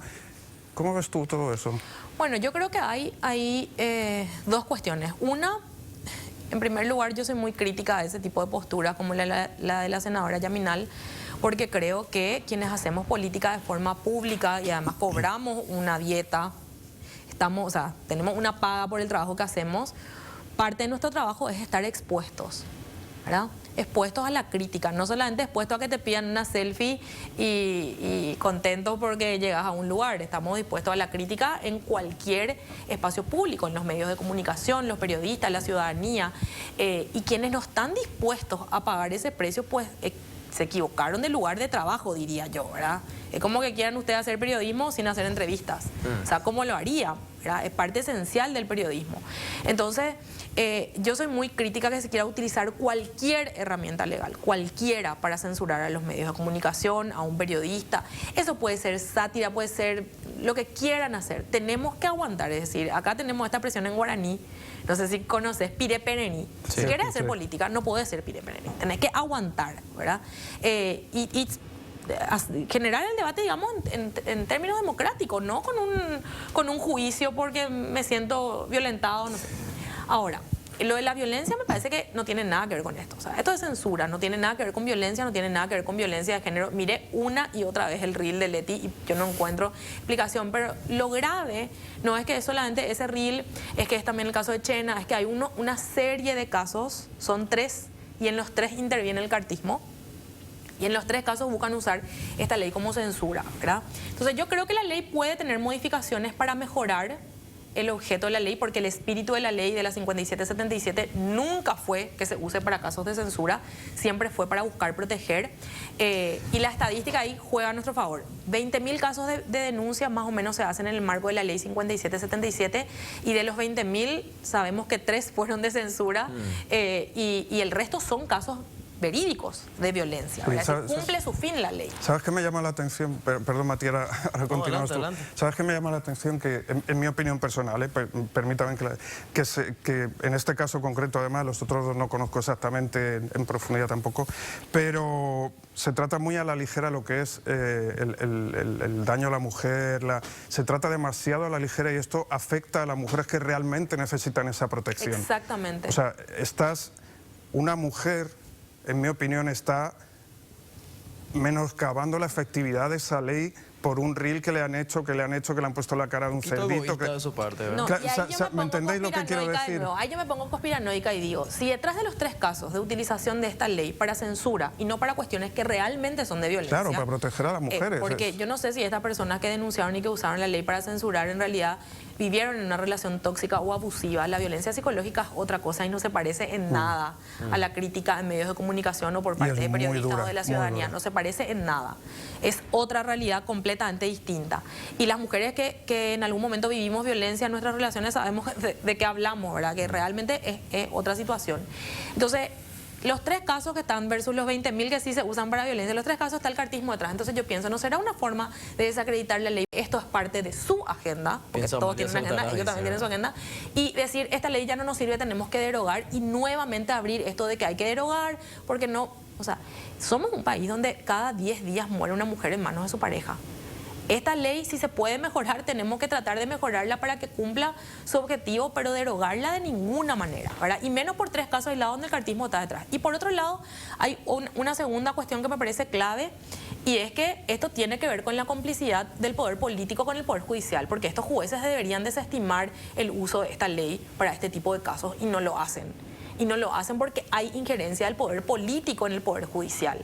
A: ¿Cómo ves tú todo eso?
C: Bueno, yo creo que hay dos cuestiones. Una, en primer lugar, yo soy muy crítica a ese tipo de postura como la de la senadora Yaminal, porque creo que quienes hacemos política de forma pública y además cobramos una dieta, o sea, tenemos una paga por el trabajo que hacemos, parte de nuestro trabajo es estar expuestos, ¿verdad? Expuestos a la crítica, no solamente expuestos a que te pidan una selfie y contentos porque llegas a un lugar. Estamos dispuestos a la crítica en cualquier espacio público, en los medios de comunicación, los periodistas, la ciudadanía, y quienes no están dispuestos a pagar ese precio, pues se equivocaron de lugar de trabajo, diría yo, ¿verdad? Es como que quieran ustedes hacer periodismo sin hacer entrevistas. O sea, ¿cómo lo haría? ¿Verdad? Es parte esencial del periodismo. Entonces, yo soy muy crítica que se quiera utilizar cualquier herramienta legal, cualquiera, para censurar a los medios de comunicación, a un periodista. Eso puede ser sátira, puede ser lo que quieran hacer. Tenemos que aguantar, es decir, acá tenemos esta presión en guaraní. No sé si conoces Pire Perení.
A: Sí,
C: si quieres hacer
A: sí.
C: política, no puedes ser Pire Perení. Tenés que aguantar, ¿verdad? Y generar el debate, digamos, en términos democráticos, no con un juicio porque me siento violentado, no sé. Ahora, lo de la violencia me parece que no tiene nada que ver con esto. O sea, esto es censura, no tiene nada que ver con violencia, no tiene nada que ver con violencia de género. Miré una y otra vez el reel de Leti y yo no encuentro explicación. Pero lo grave no es que es solamente ese reel, es que es también el caso de Chena, es que hay una serie de casos, son 3, y en los 3 interviene el cartismo. Y en los 3 casos buscan usar esta ley como censura, ¿verdad? Entonces yo creo que la ley puede tener modificaciones para mejorar el objeto de la ley, porque el espíritu de la ley de la 5777 nunca fue que se use para casos de censura, siempre fue para buscar proteger, y la estadística ahí juega a nuestro favor. 20.000 casos de denuncia más o menos se hacen en el marco de la ley 5777, y de los 20.000 sabemos que 3 fueron de censura, y el resto son casos verídicos de violencia,
A: Sí,
C: cumple su fin la ley.
A: ¿Sabes qué me llama la atención? Perdón, Matías, ahora continuamos tú.
B: Adelante.
A: ¿Sabes qué me llama la atención? Que en mi opinión personal, permítame que en este caso concreto, además, los otros dos no conozco exactamente en profundidad tampoco, pero se trata muy a la ligera lo que es el daño a la mujer, se trata demasiado a la ligera, y esto afecta a las mujeres que realmente necesitan esa protección.
C: Exactamente.
A: O sea, una mujer, en mi opinión, está menoscabando la efectividad de esa ley por un reel que le han hecho, que le han puesto la cara de un cerdito.
B: De su parte, ¿verdad?
C: No,
A: Claro,
C: y ahí yo
A: ¿me entendéis lo que quiero
C: conspiranoica
A: decir?
C: de nuevo. Ahí yo me pongo conspiranoica y digo, si detrás de los 3 casos de utilización de esta ley para censura y no para cuestiones que realmente son de violencia...
A: Claro, para proteger a las mujeres.
C: Porque yo no sé si estas personas que denunciaron y que usaron la ley para censurar en realidad vivieron en una relación tóxica o abusiva. La violencia psicológica es otra cosa y no se parece en nada a la crítica en medios de comunicación o por parte de periodistas o de la ciudadanía. No se parece en nada. Es otra realidad completamente distinta. Y las mujeres que en algún momento vivimos violencia en nuestras relaciones sabemos de qué hablamos, ¿verdad? Que realmente es otra situación. Entonces, los 3 casos que están versus los 20.000 que sí se usan para violencia, los 3 casos está el cartismo detrás. Entonces yo pienso, ¿no será una forma de desacreditar la ley? Esto es parte de su agenda, porque todos tienen una agenda, ellos también tienen su agenda, y decir, esta ley ya no nos sirve, tenemos que derogar, y nuevamente abrir esto de que hay que derogar, porque no, o sea, somos un país donde cada 10 días muere una mujer en manos de su pareja. Esta ley, si se puede mejorar, tenemos que tratar de mejorarla para que cumpla su objetivo, pero derogarla de ninguna manera, ¿verdad? Y menos por 3 casos aislados donde el cartismo está detrás. Y por otro lado, hay una segunda cuestión que me parece clave, y es que esto tiene que ver con la complicidad del poder político con el poder judicial, porque estos jueces deberían desestimar el uso de esta ley para este tipo de casos y no lo hacen. Y no lo hacen porque hay injerencia del poder político en el poder judicial.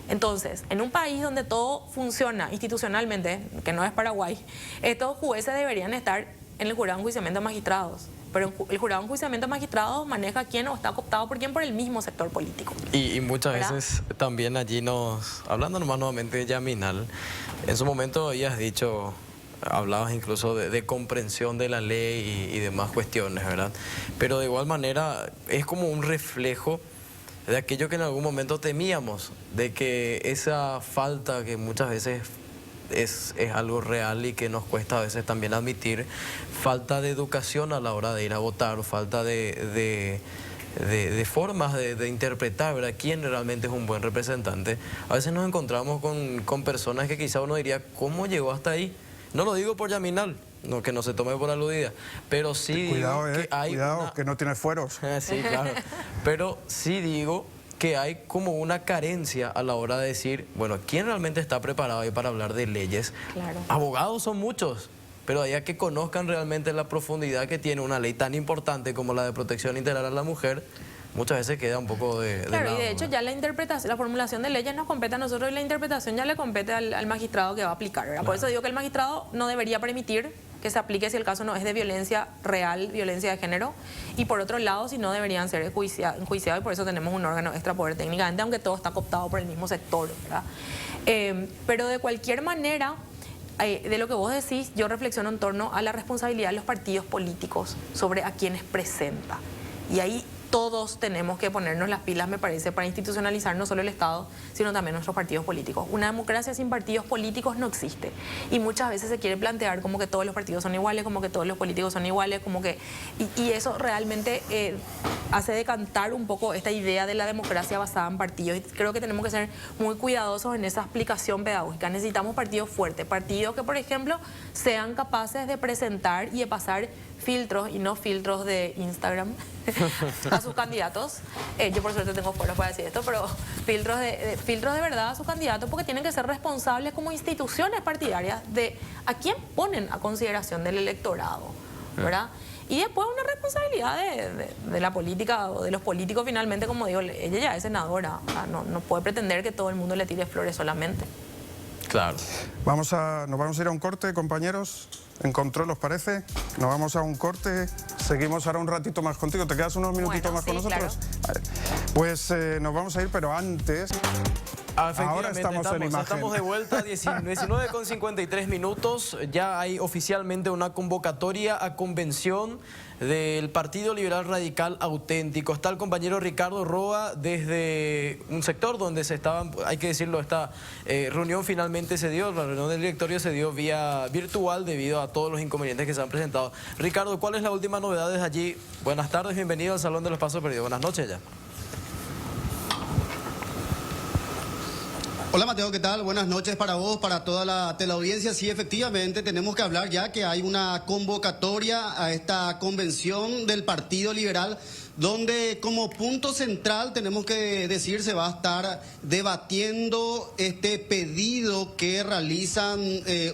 C: Entonces, en un país donde todo funciona institucionalmente, que no es Paraguay, estos jueces deberían estar en el jurado de enjuiciamiento de magistrados. Pero el jurado de enjuiciamiento de magistrados maneja quién o está cooptado por quién, por el mismo sector político.
B: Y muchas
C: ¿verdad?
B: veces también allí hablando nomás nuevamente de Yaminal, en su momento habías dicho, hablabas incluso de comprensión de la ley y demás cuestiones, ¿verdad? Pero de igual manera es como un reflejo de aquello que en algún momento temíamos, de que esa falta que muchas veces es algo real y que nos cuesta a veces también admitir. Falta de educación a la hora de ir a votar, falta de formas de interpretar, ¿verdad?, quién realmente es un buen representante. A veces nos encontramos con personas que quizá uno diría, ¿cómo llegó hasta ahí? No lo digo por Yaminal, no, que no se tome por aludida, pero sí
A: cuidado,
B: digo que hay
A: cuidado, que no tiene fueros.
B: Sí, claro. Pero sí digo que hay como una carencia a la hora de decir, bueno, ¿quién realmente está preparado ahí para hablar de leyes?
C: Claro.
B: Abogados son muchos, pero allá que conozcan realmente la profundidad que tiene una ley tan importante como la de protección integral a la mujer, muchas veces queda un poco de
C: Claro,
B: lado,
C: y de hecho
B: ¿no?
C: ya la interpretación, la formulación de leyes nos compete a nosotros y la interpretación ya le compete al magistrado que va a aplicar, ¿verdad? Por eso digo que el magistrado no debería permitir que se aplique si el caso no es de violencia real, violencia de género, y por otro lado, si no deberían ser enjuiciados, y por eso tenemos un órgano extra poder técnicamente, aunque todo está cooptado por el mismo sector, ¿verdad? Pero de cualquier manera, de lo que vos decís, yo reflexiono en torno a la responsabilidad de los partidos políticos sobre a quienes presenta. Y ahí todos tenemos que ponernos las pilas, me parece, para institucionalizar no solo el Estado, sino también nuestros partidos políticos. Una democracia sin partidos políticos no existe. Y muchas veces se quiere plantear como que todos los partidos son iguales, como que todos los políticos son iguales, como que... Y eso realmente hace decantar un poco esta idea de la democracia basada en partidos. Y creo que tenemos que ser muy cuidadosos en esa explicación pedagógica. Necesitamos partidos fuertes, partidos que, por ejemplo, sean capaces de presentar y de pasar filtros y no filtros de Instagram a sus candidatos. Yo por suerte tengo foros para decir esto, pero filtros de verdad a sus candidatos, porque tienen que ser responsables como instituciones partidarias de a quién ponen a consideración del electorado, ¿verdad? Y después una responsabilidad de la política o de los políticos finalmente, como digo, ella ya es senadora, no puede pretender que todo el mundo le tire flores solamente.
B: Claro.
A: Nos vamos a ir a un corte, compañeros. En control, ¿os parece? Nos vamos a un corte, seguimos ahora un ratito más contigo. ¿Te quedas unos minutitos más con nosotros?
C: Claro.
A: Vale. Pues nos vamos a ir, pero antes... Ahora estamos en imagen.
B: Estamos de vuelta, 19:53 minutos. Ya hay oficialmente una convocatoria a convención del Partido Liberal Radical Auténtico. Está el compañero Ricardo Roa desde un sector donde se estaban, hay que decirlo, esta reunión finalmente se dio, la reunión del directorio se dio vía virtual debido a todos los inconvenientes que se han presentado. Ricardo, ¿cuál es la última novedad desde allí? Buenas tardes, bienvenido al Salón de los Pasos Perdidos. Buenas noches ya.
D: Hola Mateo, ¿qué tal? Buenas noches para vos, para toda la teleaudiencia. Sí, efectivamente, tenemos que hablar ya que hay una convocatoria a esta convención del Partido Liberal, donde como punto central tenemos que decir se va a estar debatiendo este pedido que realizan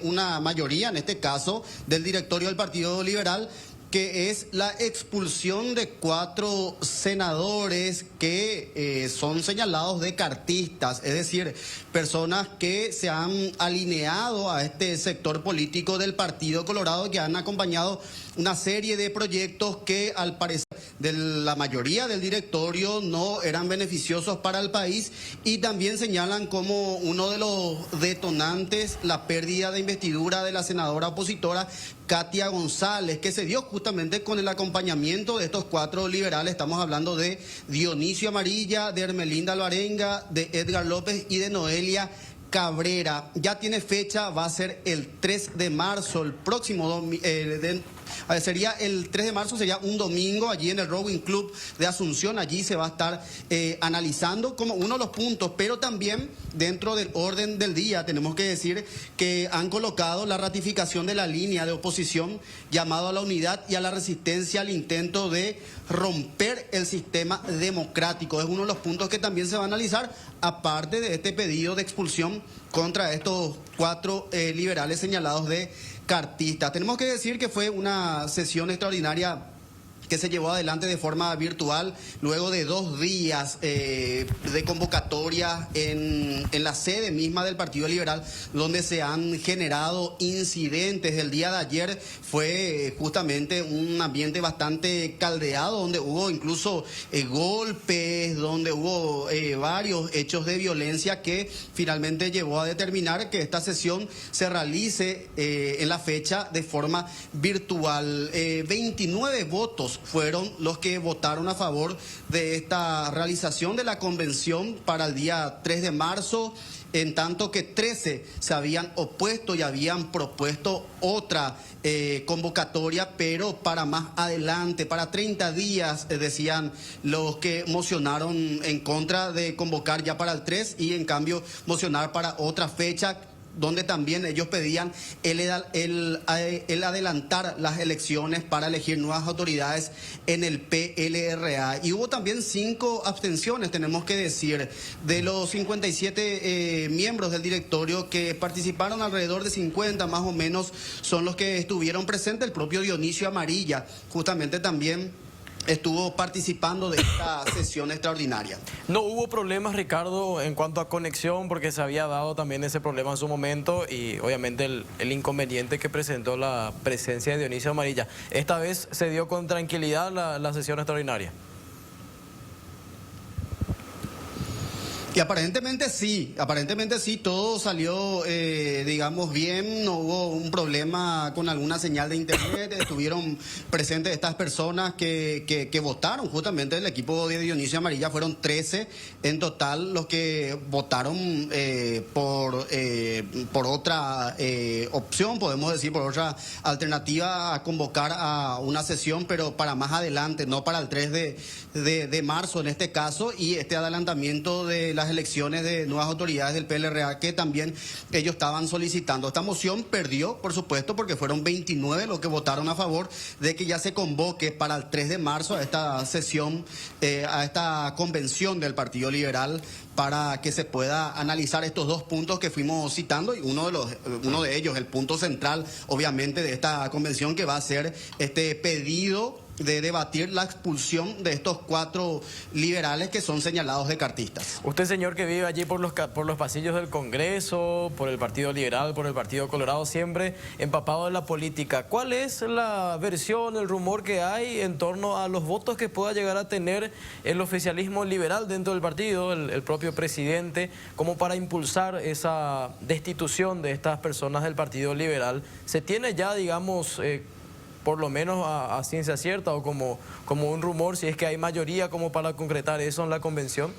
D: una mayoría, en este caso, del directorio del Partido Liberal, que es la expulsión de 4 senadores que son señalados de cartistas, es decir, personas que se han alineado a este sector político del Partido Colorado, que han acompañado una serie de proyectos que al parecer de la mayoría del directorio no eran beneficiosos para el país, y también señalan como uno de los detonantes la pérdida de investidura de la senadora opositora Katia González, que se dio justamente con el acompañamiento de estos 4 liberales. Estamos hablando de Dionisio Amarilla, de Hermelinda Alvarenga, de Edgar López y de Noelia Cabrera. Ya tiene fecha, va a ser el 3 de marzo, el próximo sería el 3 de marzo, sería un domingo, allí en el Rowing Club de Asunción. Allí se va a estar analizando como uno de los puntos, pero también dentro del orden del día tenemos que decir que han colocado la ratificación de la línea de oposición llamado a la unidad y a la resistencia al intento de romper el sistema democrático. Es uno de los puntos que también se va a analizar, aparte de este pedido de expulsión contra estos 4 liberales señalados de cartistas. Tenemos que decir que fue una sesión extraordinaria que se llevó adelante de forma virtual luego de 2 días de convocatoria en la sede misma del Partido Liberal, donde se han generado incidentes. El día de ayer fue justamente un ambiente bastante caldeado, donde hubo incluso golpes, donde hubo varios hechos de violencia que finalmente llevó a determinar que esta sesión se realice en la fecha de forma virtual. 29 votos fueron los que votaron a favor de esta realización de la convención para el día 3 de marzo. en tanto que 13 se habían opuesto y habían propuesto otra convocatoria, pero para más adelante, para 30 días, decían los que mocionaron en contra de convocar ya para el 3 y en cambio mocionar para otra fecha, donde también ellos pedían el adelantar las elecciones para elegir nuevas autoridades en el PLRA. Y hubo también 5 abstenciones, tenemos que decir, de los 57 miembros del directorio que participaron, alrededor de 50 más o menos son los que estuvieron presentes. El propio Dionisio Amarilla justamente también estuvo participando de esta sesión extraordinaria.
B: No hubo problemas, Ricardo, en cuanto a conexión, porque se había dado también ese problema en su momento y obviamente el inconveniente que presentó la presencia de Dionisio Amarilla. ¿Esta vez se dio con tranquilidad la sesión extraordinaria?
D: Y aparentemente sí, todo salió, digamos, bien, no hubo un problema con alguna señal de internet, estuvieron presentes estas personas que votaron justamente el equipo de Dionisio Amarilla, fueron 13 en total los que votaron por otra opción, podemos decir, por otra alternativa a convocar a una sesión, pero para más adelante, no para el 3 de marzo en este caso, y este adelantamiento de las elecciones de nuevas autoridades del PLRA que también ellos estaban solicitando. Esta moción perdió, por supuesto, porque fueron 29 los que votaron a favor de que ya se convoque para el 3 de marzo a esta sesión, a esta convención del Partido Liberal, para que se pueda analizar estos 2 puntos que fuimos citando, y uno de ellos, el punto central, obviamente, de esta convención, que va a ser este pedido de debatir la expulsión de estos 4 liberales que son señalados de cartistas.
B: Usted, señor, que vive allí por los pasillos del Congreso, por el Partido Liberal, por el Partido Colorado, siempre empapado de la política, ¿cuál es la versión, el rumor que hay en torno a los votos que pueda llegar a tener el oficialismo liberal dentro del partido, el propio presidente, como para impulsar esa destitución de estas personas del Partido Liberal? ¿Se tiene ya, digamos, por lo menos a ciencia cierta o como un rumor, si es que hay mayoría como para concretar eso en la convención?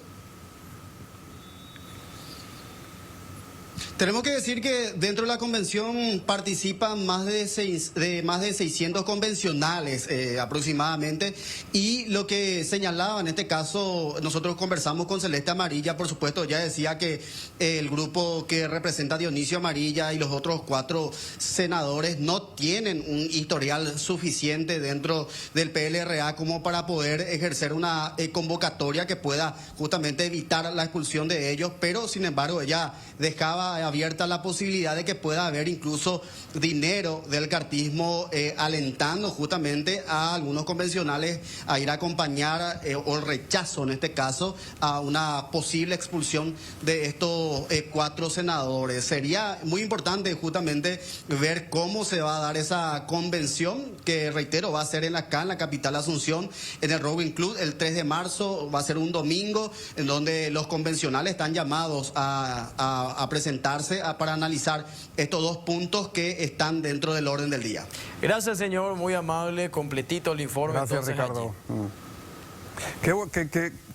D: Tenemos que decir que dentro de la convención participan más de 600 convencionales aproximadamente, y lo que señalaba en este caso, nosotros conversamos con Celeste Amarilla, por supuesto, ella decía que el grupo que representa a Dionisio Amarilla y los otros 4 senadores no tienen un historial suficiente dentro del PLRA como para poder ejercer una convocatoria que pueda justamente evitar la expulsión de ellos, pero sin embargo ella dejaba abierta la posibilidad de que pueda haber incluso dinero del cartismo alentando justamente a algunos convencionales a ir a acompañar o el rechazo en este caso a una posible expulsión de estos 4 senadores. Sería muy importante justamente ver cómo se va a dar esa convención, que reitero va a ser acá en la capital Asunción, en el Rowing Club, el 3 de marzo, va a ser un domingo en donde los convencionales están llamados a presentarse para analizar estos 2 puntos que están dentro del orden del día.
B: Gracias, señor, muy amable, completito el informe.
A: Gracias, Ricardo.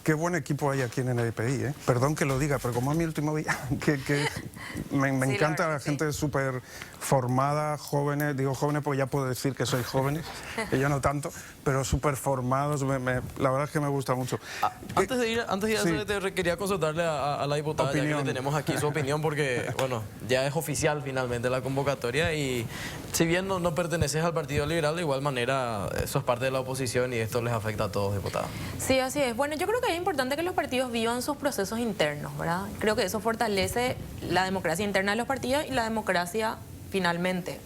A: Qué buen equipo hay aquí en el NDPI, ¿eh? Perdón que lo diga, pero como es mi último día, me
C: Sí,
A: encanta la
C: sí.
A: gente súper formada, jóvenes, digo jóvenes porque ya puedo decir que soy jóvenes, que yo no tanto, pero súper formados, la verdad es que me gusta mucho.
B: Antes de ir
A: Sí.
B: quería consultarle a la diputada, ya que
A: Opinión.
B: le tenemos aquí su opinión, porque bueno, ya es oficial finalmente la convocatoria, y si bien no perteneces al Partido Liberal, de igual manera sos parte de la oposición y esto les afecta a todos, diputada.
C: Sí, así es. Bueno, yo creo que es importante que los partidos vivan sus procesos internos, ¿verdad? Creo que eso fortalece la democracia interna de los partidos y la democracia finalmente.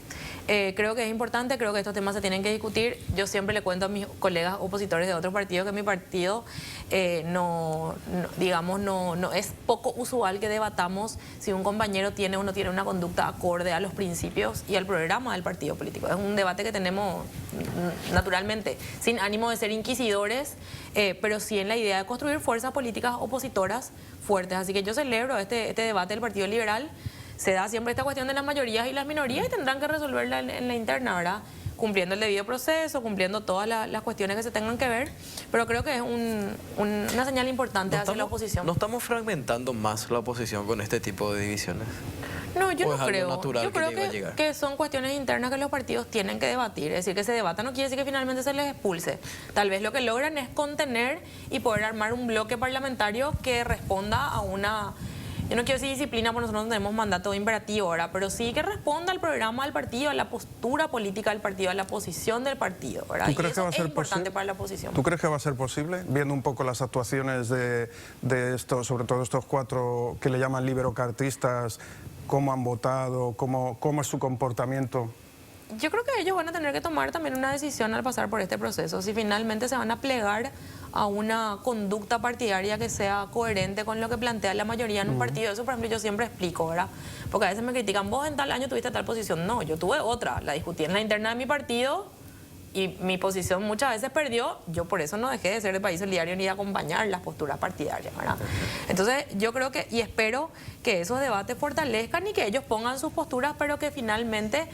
C: Creo que es importante, creo que estos temas se tienen que discutir. Yo siempre le cuento a mis colegas opositores de otros partidos que mi partido no es poco usual que debatamos si un compañero tiene o no tiene una conducta acorde a los principios y al programa del partido político. Es un debate que tenemos naturalmente, sin ánimo de ser inquisidores, pero sí en la idea de construir fuerzas políticas opositoras fuertes. Así que yo celebro este debate del Partido Liberal. Se da siempre esta cuestión de las mayorías y las minorías y tendrán que resolverla en la interna, ¿verdad? cumpliendo el debido proceso, cumpliendo todas las cuestiones que se tengan que ver, pero creo que es una señal importante hacia la oposición.
B: ¿No estamos fragmentando más la oposición con este tipo de divisiones?
C: No, yo
B: ¿O
C: no
B: es algo
C: creo.
B: natural
C: Yo
B: que
C: creo
B: llegue a llegar?
C: que son cuestiones internas que los partidos tienen que debatir. Es decir, que se debata no quiere decir que finalmente se les expulse. Tal vez lo que logran es contener y poder armar un bloque parlamentario que responda a una... Yo no quiero decir disciplina, porque nosotros no tenemos mandato imperativo ahora, pero sí que responda al programa del partido, a la postura política del partido, a la posición del partido, ¿verdad?
A: ¿Tú
C: Y
A: crees que
C: eso
A: va a ser
C: es importante
A: posible?
C: para la oposición.
A: ¿Tú crees que va a ser posible, viendo un poco las actuaciones de estos, sobre todo estos 4 que le llaman liberocartistas, cómo han votado, cómo es su comportamiento?
C: Yo creo que ellos van a tener que tomar también una decisión al pasar por este proceso, si finalmente se van a plegar a una conducta partidaria que sea coherente con lo que plantea la mayoría en un partido. Eso, por ejemplo, yo siempre explico, ¿verdad? Porque a veces me critican, vos en tal año tuviste tal posición. No, yo tuve otra, la discutí en la interna de mi partido y mi posición muchas veces perdió. Yo por eso no dejé de ser de País el Diario ni de acompañar las posturas partidarias, ¿verdad? Entonces, yo creo que, y espero que esos debates fortalezcan y que ellos pongan sus posturas, pero que finalmente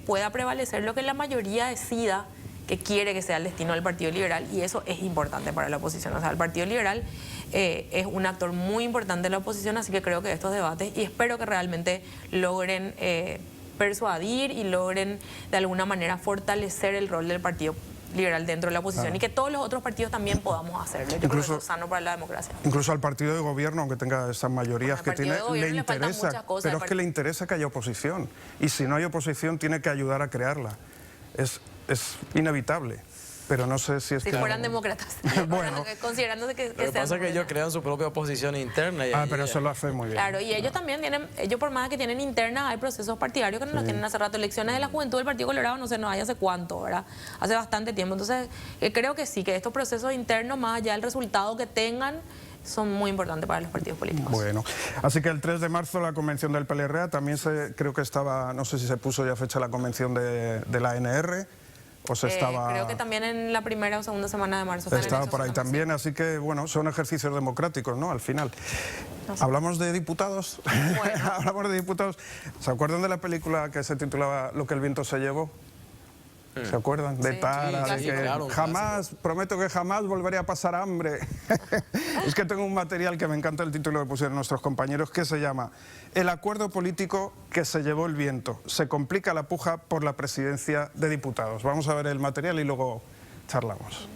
C: pueda prevalecer lo que la mayoría decida que quiere que sea el destino del Partido Liberal, y eso es importante para la oposición. O sea, el Partido Liberal es un actor muy importante de la oposición, así que creo que estos debates, y espero que realmente logren persuadir y logren de alguna manera fortalecer el rol del Partido Liberal dentro de la oposición, y que todos los otros partidos también podamos hacerlo. Yo creo que eso es sano para la democracia.
A: Incluso al partido de gobierno, aunque tenga esas mayorías que tiene, le interesa, pero es que le interesa que haya oposición, y si no hay oposición tiene que ayudar a crearla. Es inevitable, pero no sé si es
C: si
A: que...
C: fueran demócratas.
A: Bueno.
C: Considerando que
B: Lo que pasa es que ellos crean su propia oposición interna. Y
A: pero eso lo hace muy bien.
C: Claro, y ellos también tienen, ellos por más que tienen interna, hay procesos partidarios que no los tienen hace rato. Elecciones de la juventud del Partido Colorado, no sé, no hay hace cuánto, ¿verdad? Hace bastante tiempo. Entonces, creo que sí, que estos procesos internos, más allá del resultado que tengan, son muy importantes para los partidos políticos.
A: Bueno, así que el 3 de marzo la convención del PLRA, también creo que estaba, no sé si se puso ya fecha la convención de la ANR, o se estaba...
C: Creo que también en la primera o segunda semana de marzo.
A: Estaba por ahí también, así que bueno, son ejercicios democráticos, ¿no? Al final. ¿Hablamos de diputados?
C: Bueno.
A: Hablamos de diputados. ¿Se acuerdan de la película que se titulaba Lo que el viento se llevó? ¿Se acuerdan? De Tara, de
B: sí,
A: que
B: claro,
A: jamás, prometo que jamás volveré a pasar hambre. Es que tengo un material que me encanta el título que pusieron nuestros compañeros, que se llama El acuerdo político que se llevó el viento. Se complica la puja por la presidencia de diputados. Vamos a ver el material y luego charlamos.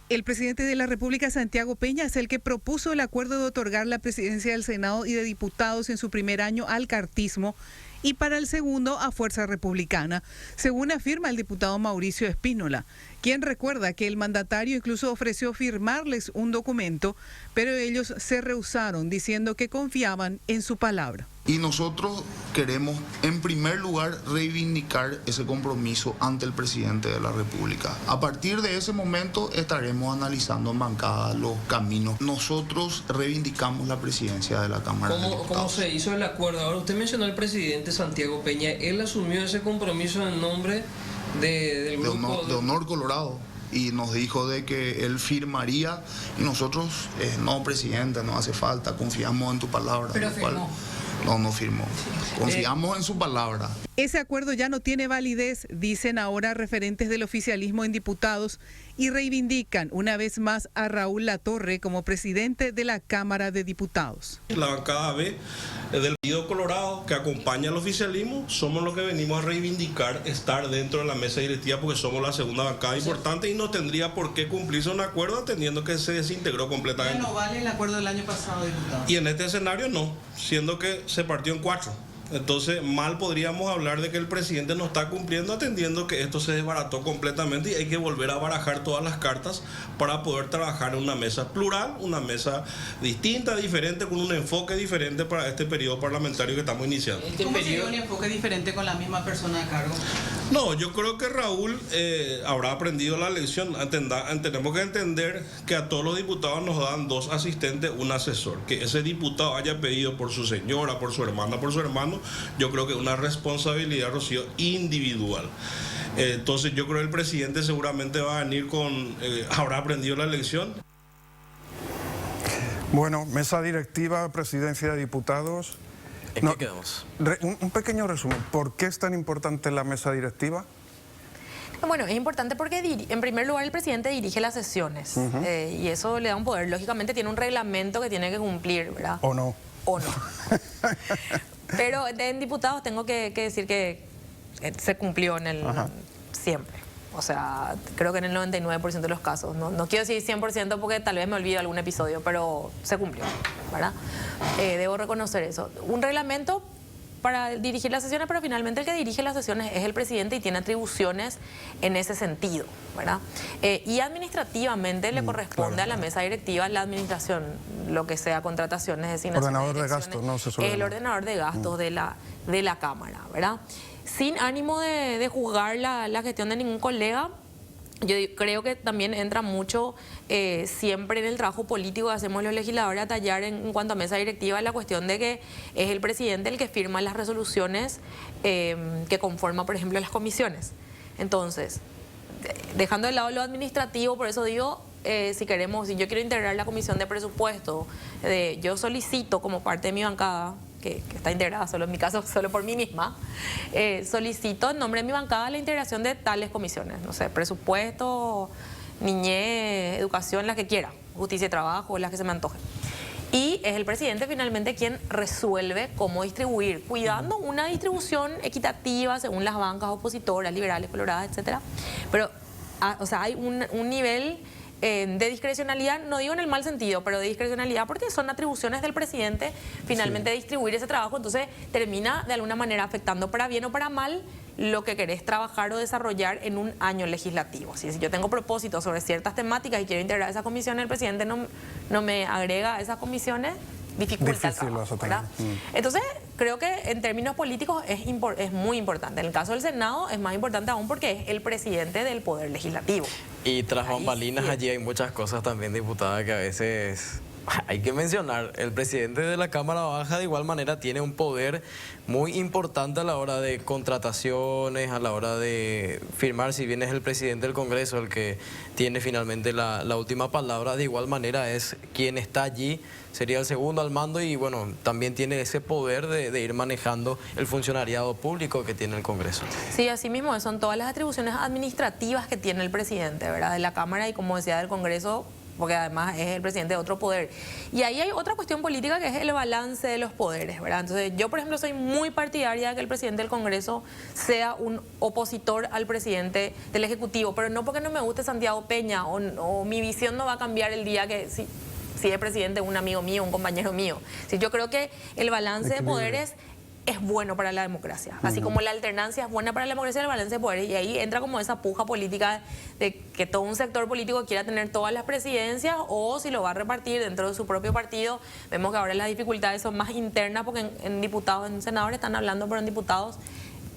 E: El presidente de la República, Santiago Peña, es el que propuso el acuerdo de otorgar la presidencia del Senado y de diputados en su primer año al cartismo y para el segundo a Fuerza Republicana, según afirma el diputado Mauricio Espínola, quien recuerda que el mandatario incluso ofreció firmarles un documento, pero ellos se rehusaron diciendo que confiaban en su palabra.
F: Y nosotros queremos, en primer lugar, reivindicar ese compromiso ante el presidente de la República. A partir de ese momento estaremos analizando en bancada los caminos. Nosotros reivindicamos la presidencia de la Cámara de Diputados.
G: ¿Cómo se hizo el acuerdo? Ahora, usted mencionó al presidente Santiago Peña. Él asumió ese compromiso en nombre del grupo...
F: De Honor Colorado. Y nos dijo de que él firmaría y nosotros, no, presidente, no hace falta, confiamos en tu palabra.
G: Pero firmó.
F: No firmó. Confiamos en su palabra.
E: Ese acuerdo ya no tiene validez, dicen ahora referentes del oficialismo en diputados, y reivindican una vez más a Raúl Latorre como presidente de la Cámara de Diputados.
H: La bancada B del Partido Colorado, que acompaña al oficialismo, somos los que venimos a reivindicar estar dentro de la mesa directiva porque somos la segunda bancada importante y no tendría por qué cumplirse un acuerdo atendiendo que se desintegró completamente.
I: ¿No vale el acuerdo del año pasado, diputado?
H: Y en este escenario no, siendo que se partió en 4. Entonces, mal podríamos hablar de que el presidente no está cumpliendo atendiendo que esto se desbarató completamente y hay que volver a barajar todas las cartas para poder trabajar en una mesa plural, una mesa distinta, diferente, con un enfoque diferente para este periodo parlamentario que estamos iniciando.
I: ¿Cómo sería un enfoque diferente con la misma persona a cargo?
H: No, yo creo que Raúl habrá aprendido la lección. Tenemos que entender que a todos los diputados nos dan 2 asistentes, un asesor. Que ese diputado haya pedido por su señora, por su hermana, por su hermano, yo creo que es una responsabilidad, Rocío, individual. Entonces yo creo que el presidente seguramente va a venir habrá aprendido la lección.
A: Bueno, mesa directiva, presidencia de diputados.
B: ¿En qué quedamos?
A: Un pequeño resumen. ¿Por qué es tan importante la mesa directiva?
C: Bueno, es importante porque en primer lugar el presidente dirige las sesiones y eso le da un poder. Lógicamente tiene un reglamento que tiene que cumplir, ¿verdad?
A: ¿O no?
C: O no. Pero en diputados tengo que decir que se cumplió siempre. O sea, creo que en el 99% de los casos. No quiero decir 100% porque tal vez me olvido algún episodio, pero se cumplió, ¿verdad? Debo reconocer eso. Un reglamento para dirigir las sesiones, pero finalmente el que dirige las sesiones es el presidente y tiene atribuciones en ese sentido, ¿verdad? Y administrativamente le corresponde a la mesa directiva la administración, lo que sea contrataciones, designaciones,
A: ordenador de gastos, ¿no? Se suele
C: el ordenador de gastos de la Cámara, ¿verdad? Sin ánimo de juzgar la gestión de ningún colega, yo creo que también entra mucho siempre en el trabajo político que hacemos los legisladores a tallar en cuanto a mesa directiva la cuestión de que es el presidente el que firma las resoluciones que conforma, por ejemplo, las comisiones. Entonces, dejando de lado lo administrativo, por eso digo, si yo quiero integrar la comisión de presupuesto, yo solicito como parte de mi bancada, que está integrada solo en mi caso, solo por mí misma, solicito en nombre de mi bancada la integración de tales comisiones, no sé, presupuesto, niñez, educación, las que quiera, justicia y trabajo, las que se me antojen. Y es el presidente finalmente quien resuelve cómo distribuir, cuidando una distribución equitativa según las bancas opositoras, liberales, coloradas, etcétera. Pero, o sea, hay un nivel de discrecionalidad, no digo en el mal sentido, pero de discrecionalidad porque son atribuciones del presidente finalmente distribuir ese trabajo, entonces termina de alguna manera afectando para bien o para mal lo que querés trabajar o desarrollar en un año legislativo. Si yo tengo propósitos sobre ciertas temáticas y quiero integrar esas comisiones, el presidente no me agrega a esas comisiones, dificulta el trabajo, ¿verdad? Entonces, creo que en términos políticos es muy importante. En el caso del Senado es más importante aún porque es el presidente del Poder Legislativo.
B: Y tras bambalinas allí hay muchas cosas también, diputada, que a veces hay que mencionar. El presidente de la Cámara Baja de igual manera tiene un poder muy importante a la hora de contrataciones, a la hora de firmar, si bien es el presidente del Congreso el que tiene finalmente la última palabra, de igual manera es quien está allí, sería el segundo al mando y bueno, también tiene ese poder de ir manejando el funcionariado público que tiene el Congreso.
C: Sí, así mismo son todas las atribuciones administrativas que tiene el presidente, ¿verdad? De la Cámara y como decía del Congreso, porque además es el presidente de otro poder. Y ahí hay otra cuestión política que es el balance de los poderes, ¿verdad? Entonces yo, por ejemplo, soy muy partidaria de que el presidente del Congreso sea un opositor al presidente del Ejecutivo, pero no porque no me guste Santiago Peña o mi visión no va a cambiar el día que si es presidente un amigo mío, un compañero mío. Si yo creo que el balance de poderes es bueno para la democracia. Así como la alternancia es buena para la democracia, el balance de poderes. Y ahí entra como esa puja política de que todo un sector político quiera tener todas las presidencias o si lo va a repartir dentro de su propio partido. Vemos que ahora las dificultades son más internas porque en diputados, en senadores están hablando, pero en diputados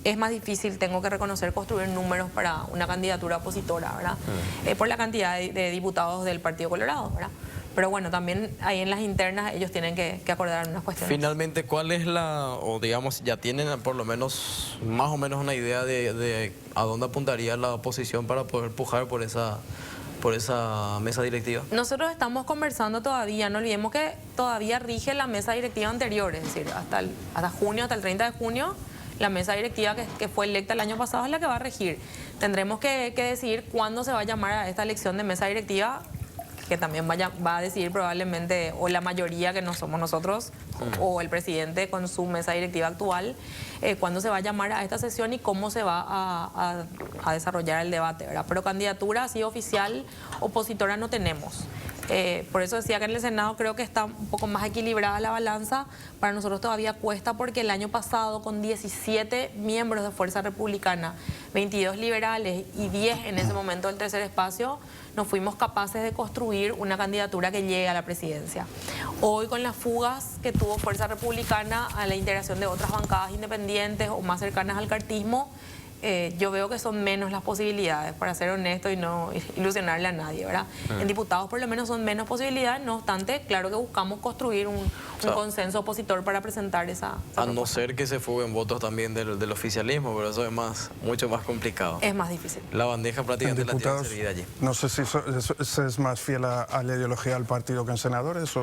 C: es más difícil, tengo que reconocer, construir números para una candidatura opositora, ¿verdad? Por la cantidad de diputados del Partido Colorado, ¿verdad? Pero bueno, también ahí en las internas ellos tienen que acordar unas cuestiones.
B: Finalmente, ¿cuál es o digamos, ya tienen por lo menos, más o menos una idea de a dónde apuntaría la oposición para poder pujar por esa mesa directiva?
C: Nosotros estamos conversando todavía, no olvidemos que todavía rige la mesa directiva anterior, es decir, hasta junio, hasta el 30 de junio, la mesa directiva que fue electa el año pasado es la que va a regir. Tendremos que decidir cuándo se va a llamar a esta elección de mesa directiva, que también va a decidir probablemente o la mayoría, que no somos nosotros, o el presidente con su mesa directiva actual, cuándo se va a llamar a esta sesión y cómo se va a desarrollar el debate, ¿verdad? Pero candidatura así oficial opositora no tenemos. Por eso decía que en el Senado creo que está un poco más equilibrada la balanza. Para nosotros todavía cuesta porque el año pasado con 17 miembros de Fuerza Republicana, 22 liberales y 10 en ese momento del tercer espacio, no fuimos capaces de construir una candidatura que llegue a la presidencia. Hoy con las fugas que tuvo Fuerza Republicana a la integración de otras bancadas independientes o más cercanas al cartismo, yo veo que son menos las posibilidades, para ser honesto y no ilusionarle a nadie, ¿verdad? En diputados por lo menos son menos posibilidades, no obstante, claro que buscamos construir un consenso opositor para presentar esa
B: a no ser que se fuguen votos también del oficialismo, pero eso es mucho más complicado.
C: Es más difícil.
B: La bandeja prácticamente la tienen servida allí.
A: No sé si se es más fiel a la ideología del partido que en senadores,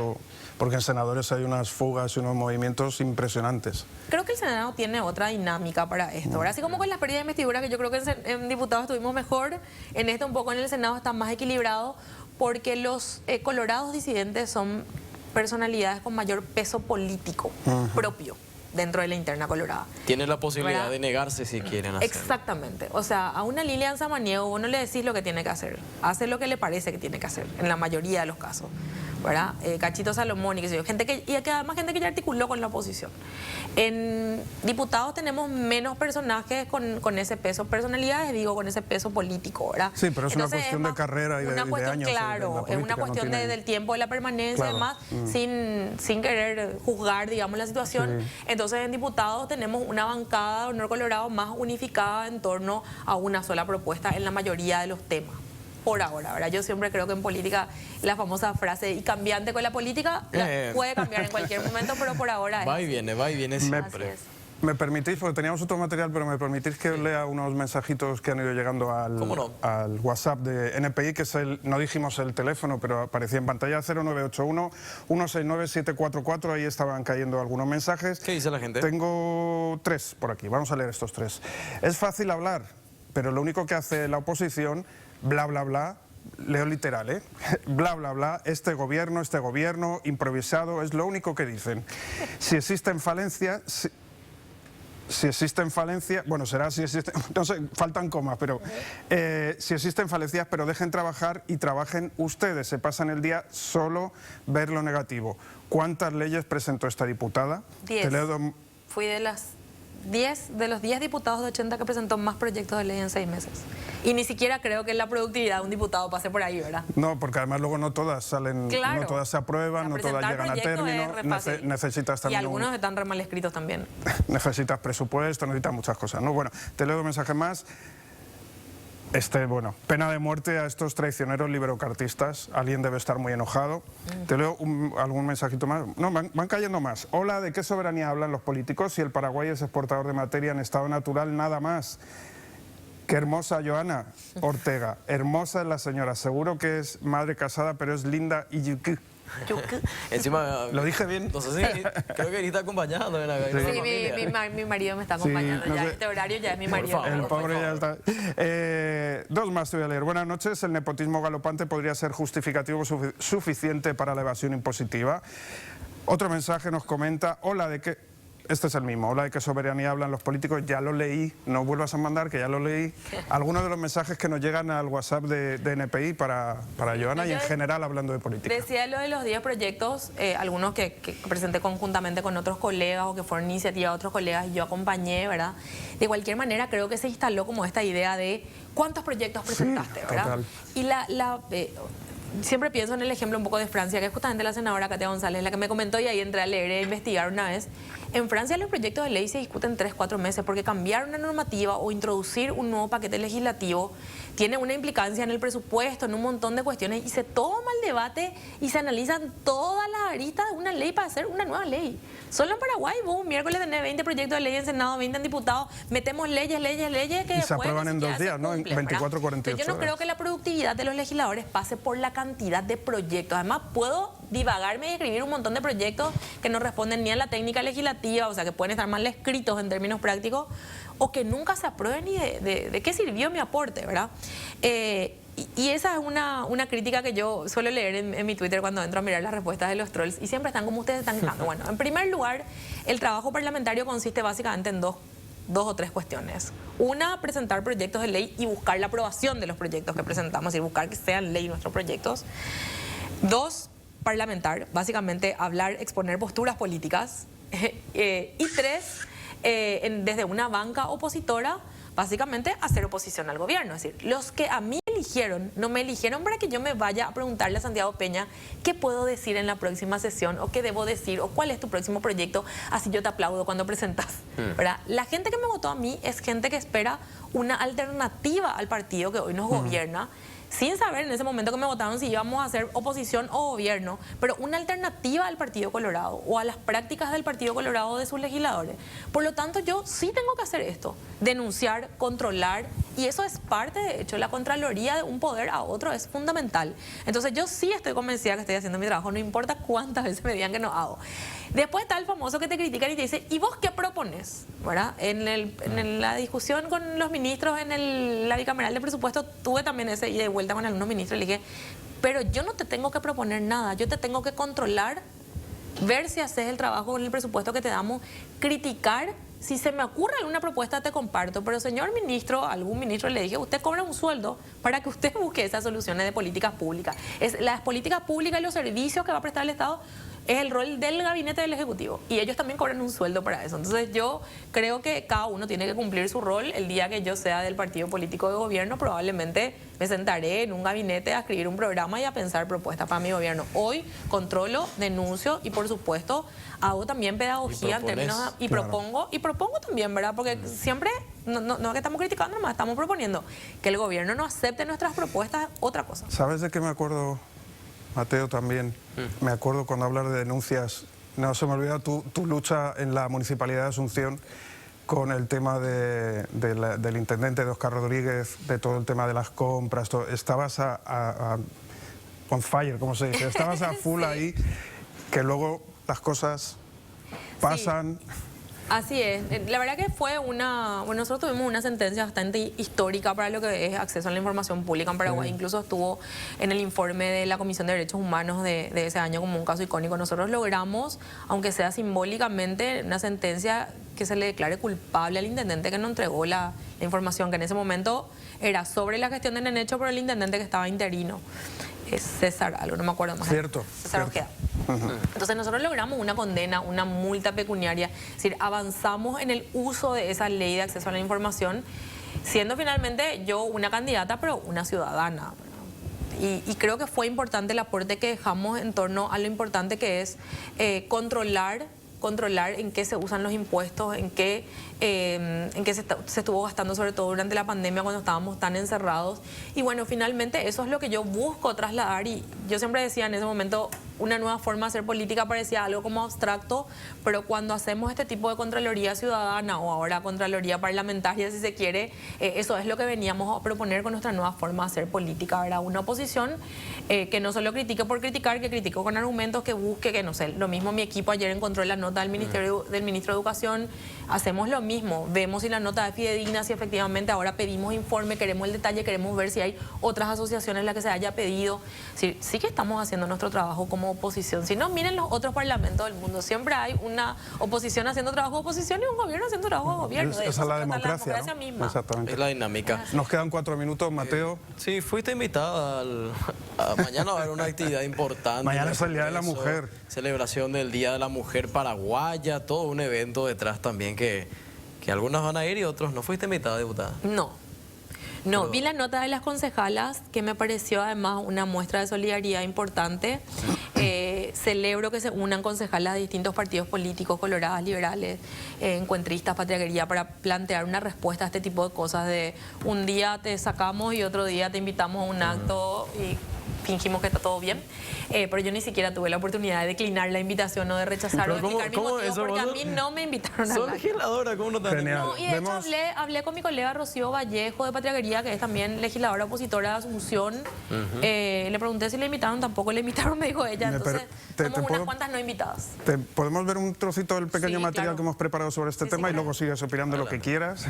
A: porque en senadores hay unas fugas y unos movimientos impresionantes.
C: Creo que el Senado tiene otra dinámica para esto, ¿verdad? Así como con las pérdidas de investidura que yo creo que en diputados estuvimos mejor, en un poco en el Senado está más equilibrado, porque los colorados disidentes son personalidades con mayor peso político propio dentro de la interna colorada.
B: Tienen la posibilidad
C: ¿verdad?
B: de negarse si quieren hacerlo.
C: Exactamente. O sea, a una Lilian Samaniego vos no le decís lo que tiene que hacer. Hace lo que le parece que tiene que hacer, en la mayoría de los casos. ¿Verdad? Cachito Salomón y qué sé yo. Y además gente que ya articuló con la oposición. En diputados tenemos menos personajes con ese peso, personalidades, digo, con ese peso político, ¿verdad?
A: Sí, pero es
C: Entonces,
A: una cuestión de carrera y de años.
C: Claro, es una cuestión del tiempo, de la permanencia,
A: Claro.
C: además, sin querer juzgar, digamos, la situación.
A: Sí.
C: Entonces, en diputados tenemos una bancada de Honor Colorado más unificada en torno a una sola propuesta en la mayoría de los temas. Por ahora, ¿verdad? Yo siempre creo que en política la famosa frase y cambiante con la política puede cambiar en cualquier momento, pero por ahora
B: va y viene siempre.
C: Así es.
A: ¿Me permitís? Porque teníamos otro material, pero ¿me permitís que lea unos mensajitos que han ido llegando
B: ¿Cómo no?
A: al WhatsApp de NPI, que es no dijimos el teléfono, pero aparecía en pantalla, 0981-169-744, ahí estaban cayendo algunos mensajes.
B: ¿Qué dice la gente?
A: Tengo 3 por aquí, vamos a leer estos 3. Es fácil hablar, pero lo único que hace la oposición, bla, bla, bla, leo literal, bla, bla, bla, este gobierno, improvisado, es lo único que dicen. Si existen falencias... Si existen falencias, bueno, será si existen, no sé, faltan comas, pero si existen falencias, pero dejen trabajar y trabajen ustedes, se pasan el día solo ver lo negativo. ¿Cuántas leyes presentó esta diputada?
C: 10. Fui de los 10 diputados de 80 que presentó más proyectos de ley en 6 meses. Y ni siquiera creo que la productividad de un diputado pase por ahí, ¿verdad?
A: No, porque además luego no todas salen,
C: Claro.
A: no todas se aprueban, no todas llegan a término. Necesitas
C: Y
A: también
C: algunos están re mal escritos también.
A: necesitas presupuesto, necesitas muchas cosas, ¿no? Bueno, te leo un mensaje más. Bueno, pena de muerte a estos traicioneros liberocartistas. Alguien debe estar muy enojado. Te leo algún mensajito más. No, van cayendo más. Hola, ¿de qué soberanía hablan los políticos si el Paraguay es exportador de materia en estado natural? Nada más. Qué hermosa Joana Ortega. Hermosa es la señora. Seguro que es madre casada, pero es linda y yuki.
B: Encima,
A: ¿Lo dije bien?
B: No sé si, creo que está acompañando.
C: Sí, mi marido me está acompañando.
A: Sí, no
C: ya
A: sé.
C: este horario ya es mi marido.
B: favor.
A: El pobre ya está. 2 más te voy a leer. Buenas noches. El nepotismo galopante podría ser justificativo suficiente para la evasión impositiva. Otro mensaje nos comenta, hola, ¿de qué? Este es el mismo, hola, ¿de qué soberanía hablan los políticos? Ya lo leí, no vuelvas a mandar, que ya lo leí. Algunos de los mensajes que nos llegan al WhatsApp de NPI para Joana y en general hablando de política.
C: Decía lo de los 10 proyectos, algunos que presenté conjuntamente con otros colegas o que fueron iniciativa de otros colegas y yo acompañé, ¿verdad? De cualquier manera creo que se instaló como esta idea de cuántos proyectos presentaste,
A: Sí,
C: ¿verdad?
A: total.
C: Y siempre pienso en el ejemplo un poco de Francia, que es justamente la senadora Katia González, la que me comentó y ahí entré a leer e investigar una vez. En Francia los proyectos de ley se discuten 3-4 meses porque cambiar una normativa o introducir un nuevo paquete legislativo tiene una implicancia en el presupuesto, en un montón de cuestiones y se toma el debate y se analizan todas las aristas de una ley para hacer una nueva ley. Solo en Paraguay, vos un miércoles tenés 20 proyectos de ley en Senado, 20 en diputados, metemos leyes que
A: y se aprueban en 2 días, ¿no? En 24, 48
C: horas. Yo no creo que la productividad de los legisladores pase por la cantidad de proyectos. Además, puedo divagarme y escribir un montón de proyectos que no responden ni a la técnica legislativa, o sea, que pueden estar mal escritos en términos prácticos, o que nunca se aprueben y de qué sirvió mi aporte, ¿verdad? Y esa es una crítica que yo suelo leer en mi Twitter cuando entro a mirar las respuestas de los trolls y siempre están como ustedes están quejando. Bueno, en primer lugar, el trabajo parlamentario consiste básicamente en dos o tres cuestiones. Una, presentar proyectos de ley y buscar la aprobación de los proyectos que presentamos, es decir, buscar que sean ley nuestros proyectos. 2, parlamentar, básicamente hablar, exponer posturas políticas. Y 3, desde una banca opositora, básicamente hacer oposición al gobierno. Es decir, los que a mí eligieron, no me eligieron para que yo me vaya a preguntarle a Santiago Peña qué puedo decir en la próxima sesión o qué debo decir o cuál es tu próximo proyecto, así yo te aplaudo cuando presentas, ¿verdad? La gente que me votó a mí es gente que espera una alternativa al partido que hoy nos gobierna, sin saber en ese momento que me votaron si íbamos a hacer oposición o gobierno, pero una alternativa al Partido Colorado o a las prácticas del Partido Colorado de sus legisladores. Por lo tanto, yo sí tengo que hacer esto, denunciar, controlar Y eso es parte, de hecho, la Contraloría de un poder a otro es fundamental. Entonces yo sí estoy convencida que estoy haciendo mi trabajo, no importa cuántas veces me digan que no hago. Después está el famoso que te critican y te dice, ¿y vos qué propones? ¿Verdad? En la discusión con los ministros en la bicameral de presupuesto tuve también ese ida y vuelta con algunos ministros y le dije, pero yo no te tengo que proponer nada, yo te tengo que controlar, ver si haces el trabajo con el presupuesto que te damos, criticar. Si se me ocurre alguna propuesta te comparto, pero señor ministro, a algún ministro le dije, usted cobra un sueldo para que usted busque esas soluciones de políticas públicas. Las políticas públicas y los servicios que va a prestar el Estado es el rol del gabinete del Ejecutivo y ellos también cobran un sueldo para eso. Entonces yo creo que cada uno tiene que cumplir su rol. El día que yo sea del partido político de gobierno probablemente me sentaré en un gabinete a escribir un programa y a pensar propuestas para mi gobierno. Hoy controlo, denuncio y por supuesto hago también pedagogía en términos y propongo también, ¿verdad? Porque siempre no es que estamos criticando nomás, estamos proponiendo que el gobierno no acepte nuestras propuestas, otra cosa.
A: ¿Sabes de qué me acuerdo, Mateo, también? Me acuerdo cuando hablas de denuncias, no se me olvida tu lucha en la Municipalidad de Asunción con el tema del intendente de Oscar Rodríguez, de todo el tema de las compras, estabas on fire, como se dice, estabas a full sí. Ahí, que luego las cosas pasan... Sí.
C: Así es, la verdad que fue nosotros tuvimos una sentencia bastante histórica para lo que es acceso a la información pública en Paraguay, incluso estuvo en el informe de la Comisión de Derechos Humanos de ese año como un caso icónico. Nosotros logramos, aunque sea simbólicamente, una sentencia que se le declare culpable al intendente que no entregó la información, que en ese momento era sobre la gestión de Nenecho por el intendente que estaba interino. Es César, algo no me acuerdo más.
A: Cierto.
C: César Ojeda. Entonces nosotros logramos una condena, una multa pecuniaria, es decir, avanzamos en el uso de esa ley de acceso a la información, siendo finalmente yo una candidata, pero una ciudadana. Y creo que fue importante el aporte que dejamos en torno a lo importante que es controlar en qué se usan los impuestos, en qué se estuvo gastando, sobre todo durante la pandemia cuando estábamos tan encerrados. Y bueno, finalmente eso es lo que yo busco trasladar y yo siempre decía en ese momento, una nueva forma de hacer política parecía algo como abstracto, pero cuando hacemos este tipo de Contraloría Ciudadana o ahora Contraloría Parlamentaria, si se quiere, eso es lo que veníamos a proponer con nuestra nueva forma de hacer política, ¿verdad? Una oposición que no solo critique por criticar, que critique con argumentos, que busque, que no sé, lo mismo mi equipo ayer encontró la nota del Ministro de Educación, hacemos lo mismo, vemos si la nota es fidedigna, si efectivamente ahora pedimos informe, queremos el detalle, queremos ver si hay otras asociaciones en las que se haya pedido, sí que estamos haciendo nuestro trabajo como oposición. Si no, miren los otros parlamentos del mundo, siempre hay una oposición haciendo trabajo de oposición y un gobierno haciendo trabajo de gobierno.
A: Esa es la democracia, ¿no?
C: Misma.
A: Exactamente.
B: Es la dinámica.
A: Nos quedan 4 minutos, Mateo.
B: Sí, fuiste invitada mañana va a haber una actividad importante.
A: Mañana es el Día de la Mujer.
B: Celebración del Día de la Mujer paraguaya, todo un evento detrás también que algunos van a ir y otros no. ¿Fuiste invitada, diputada?
C: No, vi la nota de las concejalas, que me pareció además una muestra de solidaridad importante. Celebro que se unan concejalas de distintos partidos políticos, coloradas, liberales, encuentristas, patriaguería, para plantear una respuesta a este tipo de cosas de un día te sacamos y otro día te invitamos a un acto y fingimos que está todo bien, pero yo ni siquiera tuve la oportunidad de declinar la invitación o de rechazar o de explicar mis motivos, porque a mí no me invitaron a
B: Son legisladoras, ¿cómo no te
C: No, y de hecho hablé con mi colega Rocío Vallejo de Patriaguería, que es también legisladora opositora de Asunción. Le pregunté si le invitaron, tampoco le invitaron, me dijo ella. Entonces, somos unas cuantas no invitadas.
A: ¿Podemos ver un trocito del pequeño material que hemos preparado sobre este tema y luego sigues opinando lo que quieras?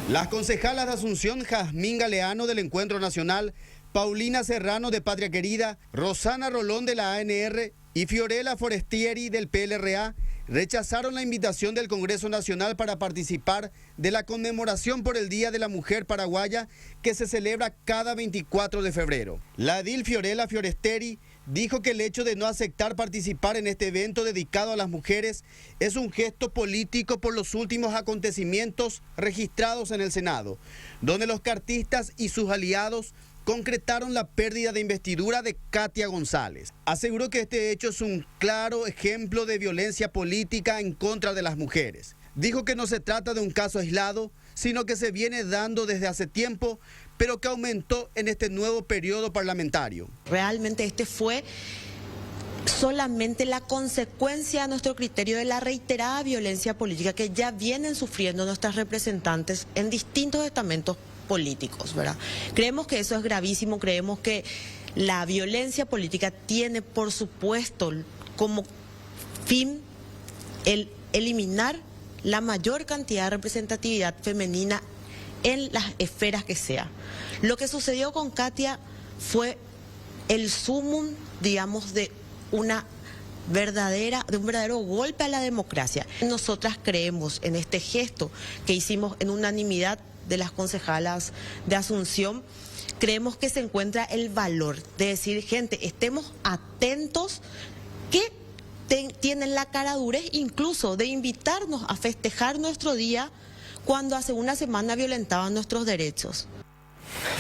D: Las concejalas de Asunción, Jazmín Galeano del Encuentro Nacional, Paulina Serrano de Patria Querida, Rosana Rolón de la ANR y Fiorella Forestieri del PLRA rechazaron la invitación del Congreso Nacional para participar de la conmemoración por el Día de la Mujer Paraguaya que se celebra cada 24 de febrero. La edil Fiorella Forestieri dijo que el hecho de no aceptar participar en este evento dedicado a las mujeres es un gesto político por los últimos acontecimientos registrados en el Senado, donde los cartistas y sus aliados concretaron la pérdida de investidura de Katia González. Aseguró que este hecho es un claro ejemplo de violencia política en contra de las mujeres. Dijo que no se trata de un caso aislado, sino que se viene dando desde hace tiempo, pero que aumentó en este nuevo periodo parlamentario.
J: Realmente este fue solamente la consecuencia a nuestro criterio de la reiterada violencia política que ya vienen sufriendo nuestras representantes en distintos estamentos políticos, ¿verdad? Creemos que eso es gravísimo, creemos que la violencia política tiene, por supuesto, como fin el eliminar la mayor cantidad de representatividad femenina en las esferas que sea. Lo que sucedió con Katia fue el sumum, digamos, de un verdadero golpe a la democracia. Nosotras creemos en este gesto que hicimos en unanimidad de las concejalas de Asunción, creemos que se encuentra el valor de decir, gente, estemos atentos, que tienen la caradurez incluso de invitarnos a festejar nuestro día cuando hace una semana violentaban nuestros derechos.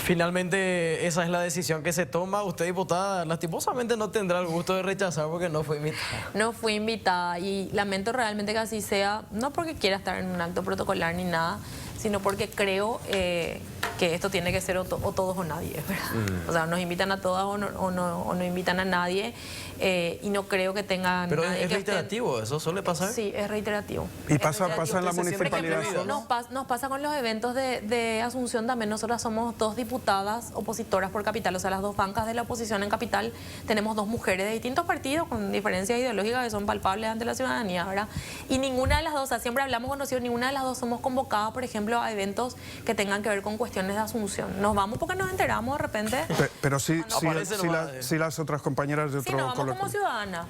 B: Finalmente, esa es la decisión que se toma. Usted, diputada, lastimosamente no tendrá el gusto de rechazar porque no fue invitada.
C: No fui invitada y lamento realmente que así sea, no porque quiera estar en un acto protocolar ni nada, sino porque creo que esto tiene que ser o todos o nadie, ¿verdad? O sea, nos invitan a todas o no invitan a nadie, y no creo que tengan...
B: Pero es reiterativo, ¿eso suele pasar?
C: Sí, es reiterativo.
A: ¿Y pasa en la municipalidad?
C: Nos pasa con los eventos de Asunción también. Nosotras somos 2 diputadas opositoras por Capital, o sea, las 2 bancas de la oposición en Capital. Tenemos 2 mujeres de distintos partidos con diferencias ideológicas que son palpables ante la ciudadanía, ¿verdad? Y ninguna de las 2, o sea, siempre hablamos conocidos, ninguna de las 2 somos convocadas, por ejemplo, a eventos que tengan que ver con cuestiones de Asunción. Nos vamos porque nos enteramos de repente.
A: Pero sí las otras compañeras de otro
C: color. Sí, nos vamos como ciudadana.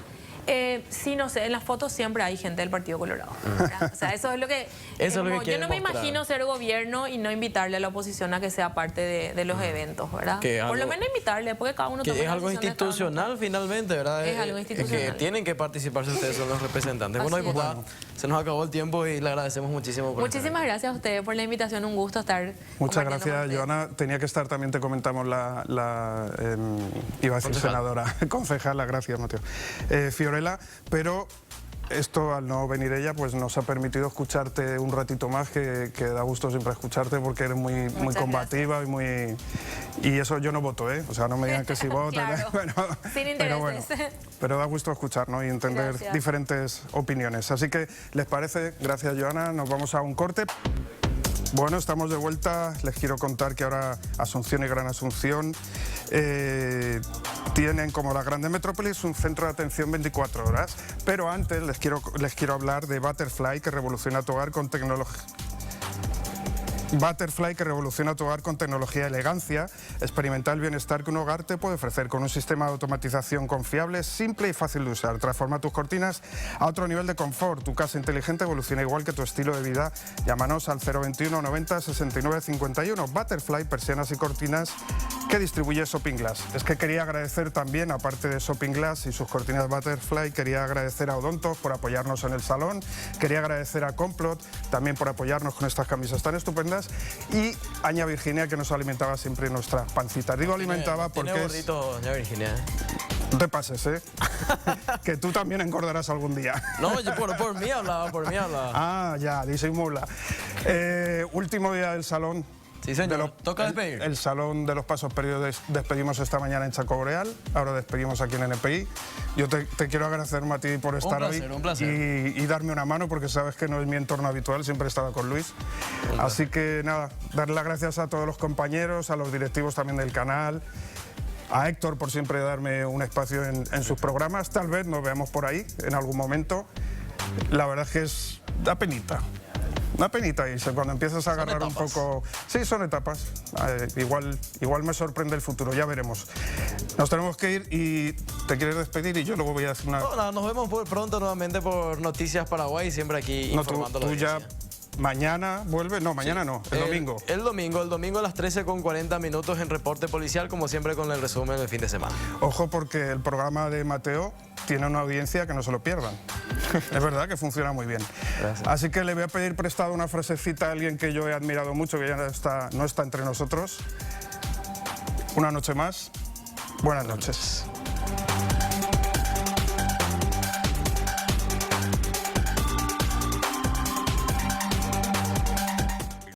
C: Sí, no sé, en las fotos siempre hay gente del Partido Colorado, ¿verdad? O sea, eso es lo que... yo no me imagino ser gobierno y no invitarle a la oposición a que sea parte de los eventos, ¿verdad? Por lo menos invitarle, porque cada uno toma
B: es algo institucional finalmente, ¿verdad?
C: Es algo institucional.
B: Que tienen que participar si ustedes son los representantes. Bueno, diputada, se nos acabó el tiempo y le agradecemos muchísimo por
C: Muchísimas gracias a ustedes por la invitación, un gusto estar...
A: Muchas gracias, Joana. Tenía que estar, también te comentamos iba a decir senadora, concejala, gracias, Mateo. Fiorella, pero esto, al no venir ella, pues nos ha permitido escucharte un ratito más, que da gusto siempre escucharte porque eres muy combativa y eso yo no voto, ¿eh? O sea, no me digan que si voto,
C: claro, sin intereses.
A: Pero da gusto escuchar, ¿no? Y entender diferentes opiniones. Así que, ¿les parece? Gracias, Joana. Nos vamos a un corte. Bueno, estamos de vuelta. Les quiero contar que ahora Asunción y Gran Asunción tienen, como las grandes metrópolis, un centro de atención 24 horas. Pero antes les quiero hablar de Butterfly, que revoluciona tu hogar con tecnología. Butterfly, que revoluciona tu hogar con tecnología y elegancia. Experimenta el bienestar que un hogar te puede ofrecer con un sistema de automatización confiable, simple y fácil de usar. Transforma tus cortinas a otro nivel de confort. Tu casa inteligente evoluciona igual que tu estilo de vida. Llámanos al 021 90 69 51. Butterfly, persianas y cortinas que distribuye Shopping Glass. Es que quería agradecer también, aparte de Shopping Glass y sus cortinas Butterfly, quería agradecer a Odontos por apoyarnos en el salón. Quería agradecer a Complot también por apoyarnos con estas camisas tan estupendas. Y Aña Virginia, que nos alimentaba siempre nuestras pancitas. Digo alimentaba porque
B: tiene gordito, Aña Virginia.
A: No te pases, ¿eh? Que tú también engordarás algún día.
B: No, yo por mí hablaba,
A: Ah, ya, disimula. Último día del salón.
B: Sí, señor. Toca despedir.
A: El Salón de los Pasos Perdidos despedimos esta mañana en Chaco Boreal, ahora despedimos aquí en NPI. Yo te quiero agradecer, Mati, por estar hoy.
B: Un placer.
A: Y darme una mano, porque sabes que no es mi entorno habitual, siempre he estado con Luis. Así que nada, darle las gracias a todos los compañeros, a los directivos también del canal, a Héctor por siempre darme un espacio en sus programas. Tal vez nos veamos por ahí en algún momento. La verdad es que da penita. Una penita irse cuando empiezas a agarrar un poco... Sí, son etapas. Igual me sorprende el futuro, ya veremos. Nos tenemos que ir y te quieres despedir y yo luego voy a hacer una...
B: No, nos vemos pronto nuevamente por Noticias Paraguay, siempre aquí informando.
A: Tú ya mañana vuelves, no, mañana no, el domingo.
B: El domingo a las 13:40 en Reporte Policial, como siempre con el resumen del fin de semana.
A: Ojo, porque el programa de Mateo tiene una audiencia que no se lo pierdan. Es verdad que funciona muy bien.
B: Gracias.
A: Así que le voy a pedir prestado una frasecita a alguien que yo he admirado mucho, que ya no está entre nosotros. Una noche más. Buenas noches.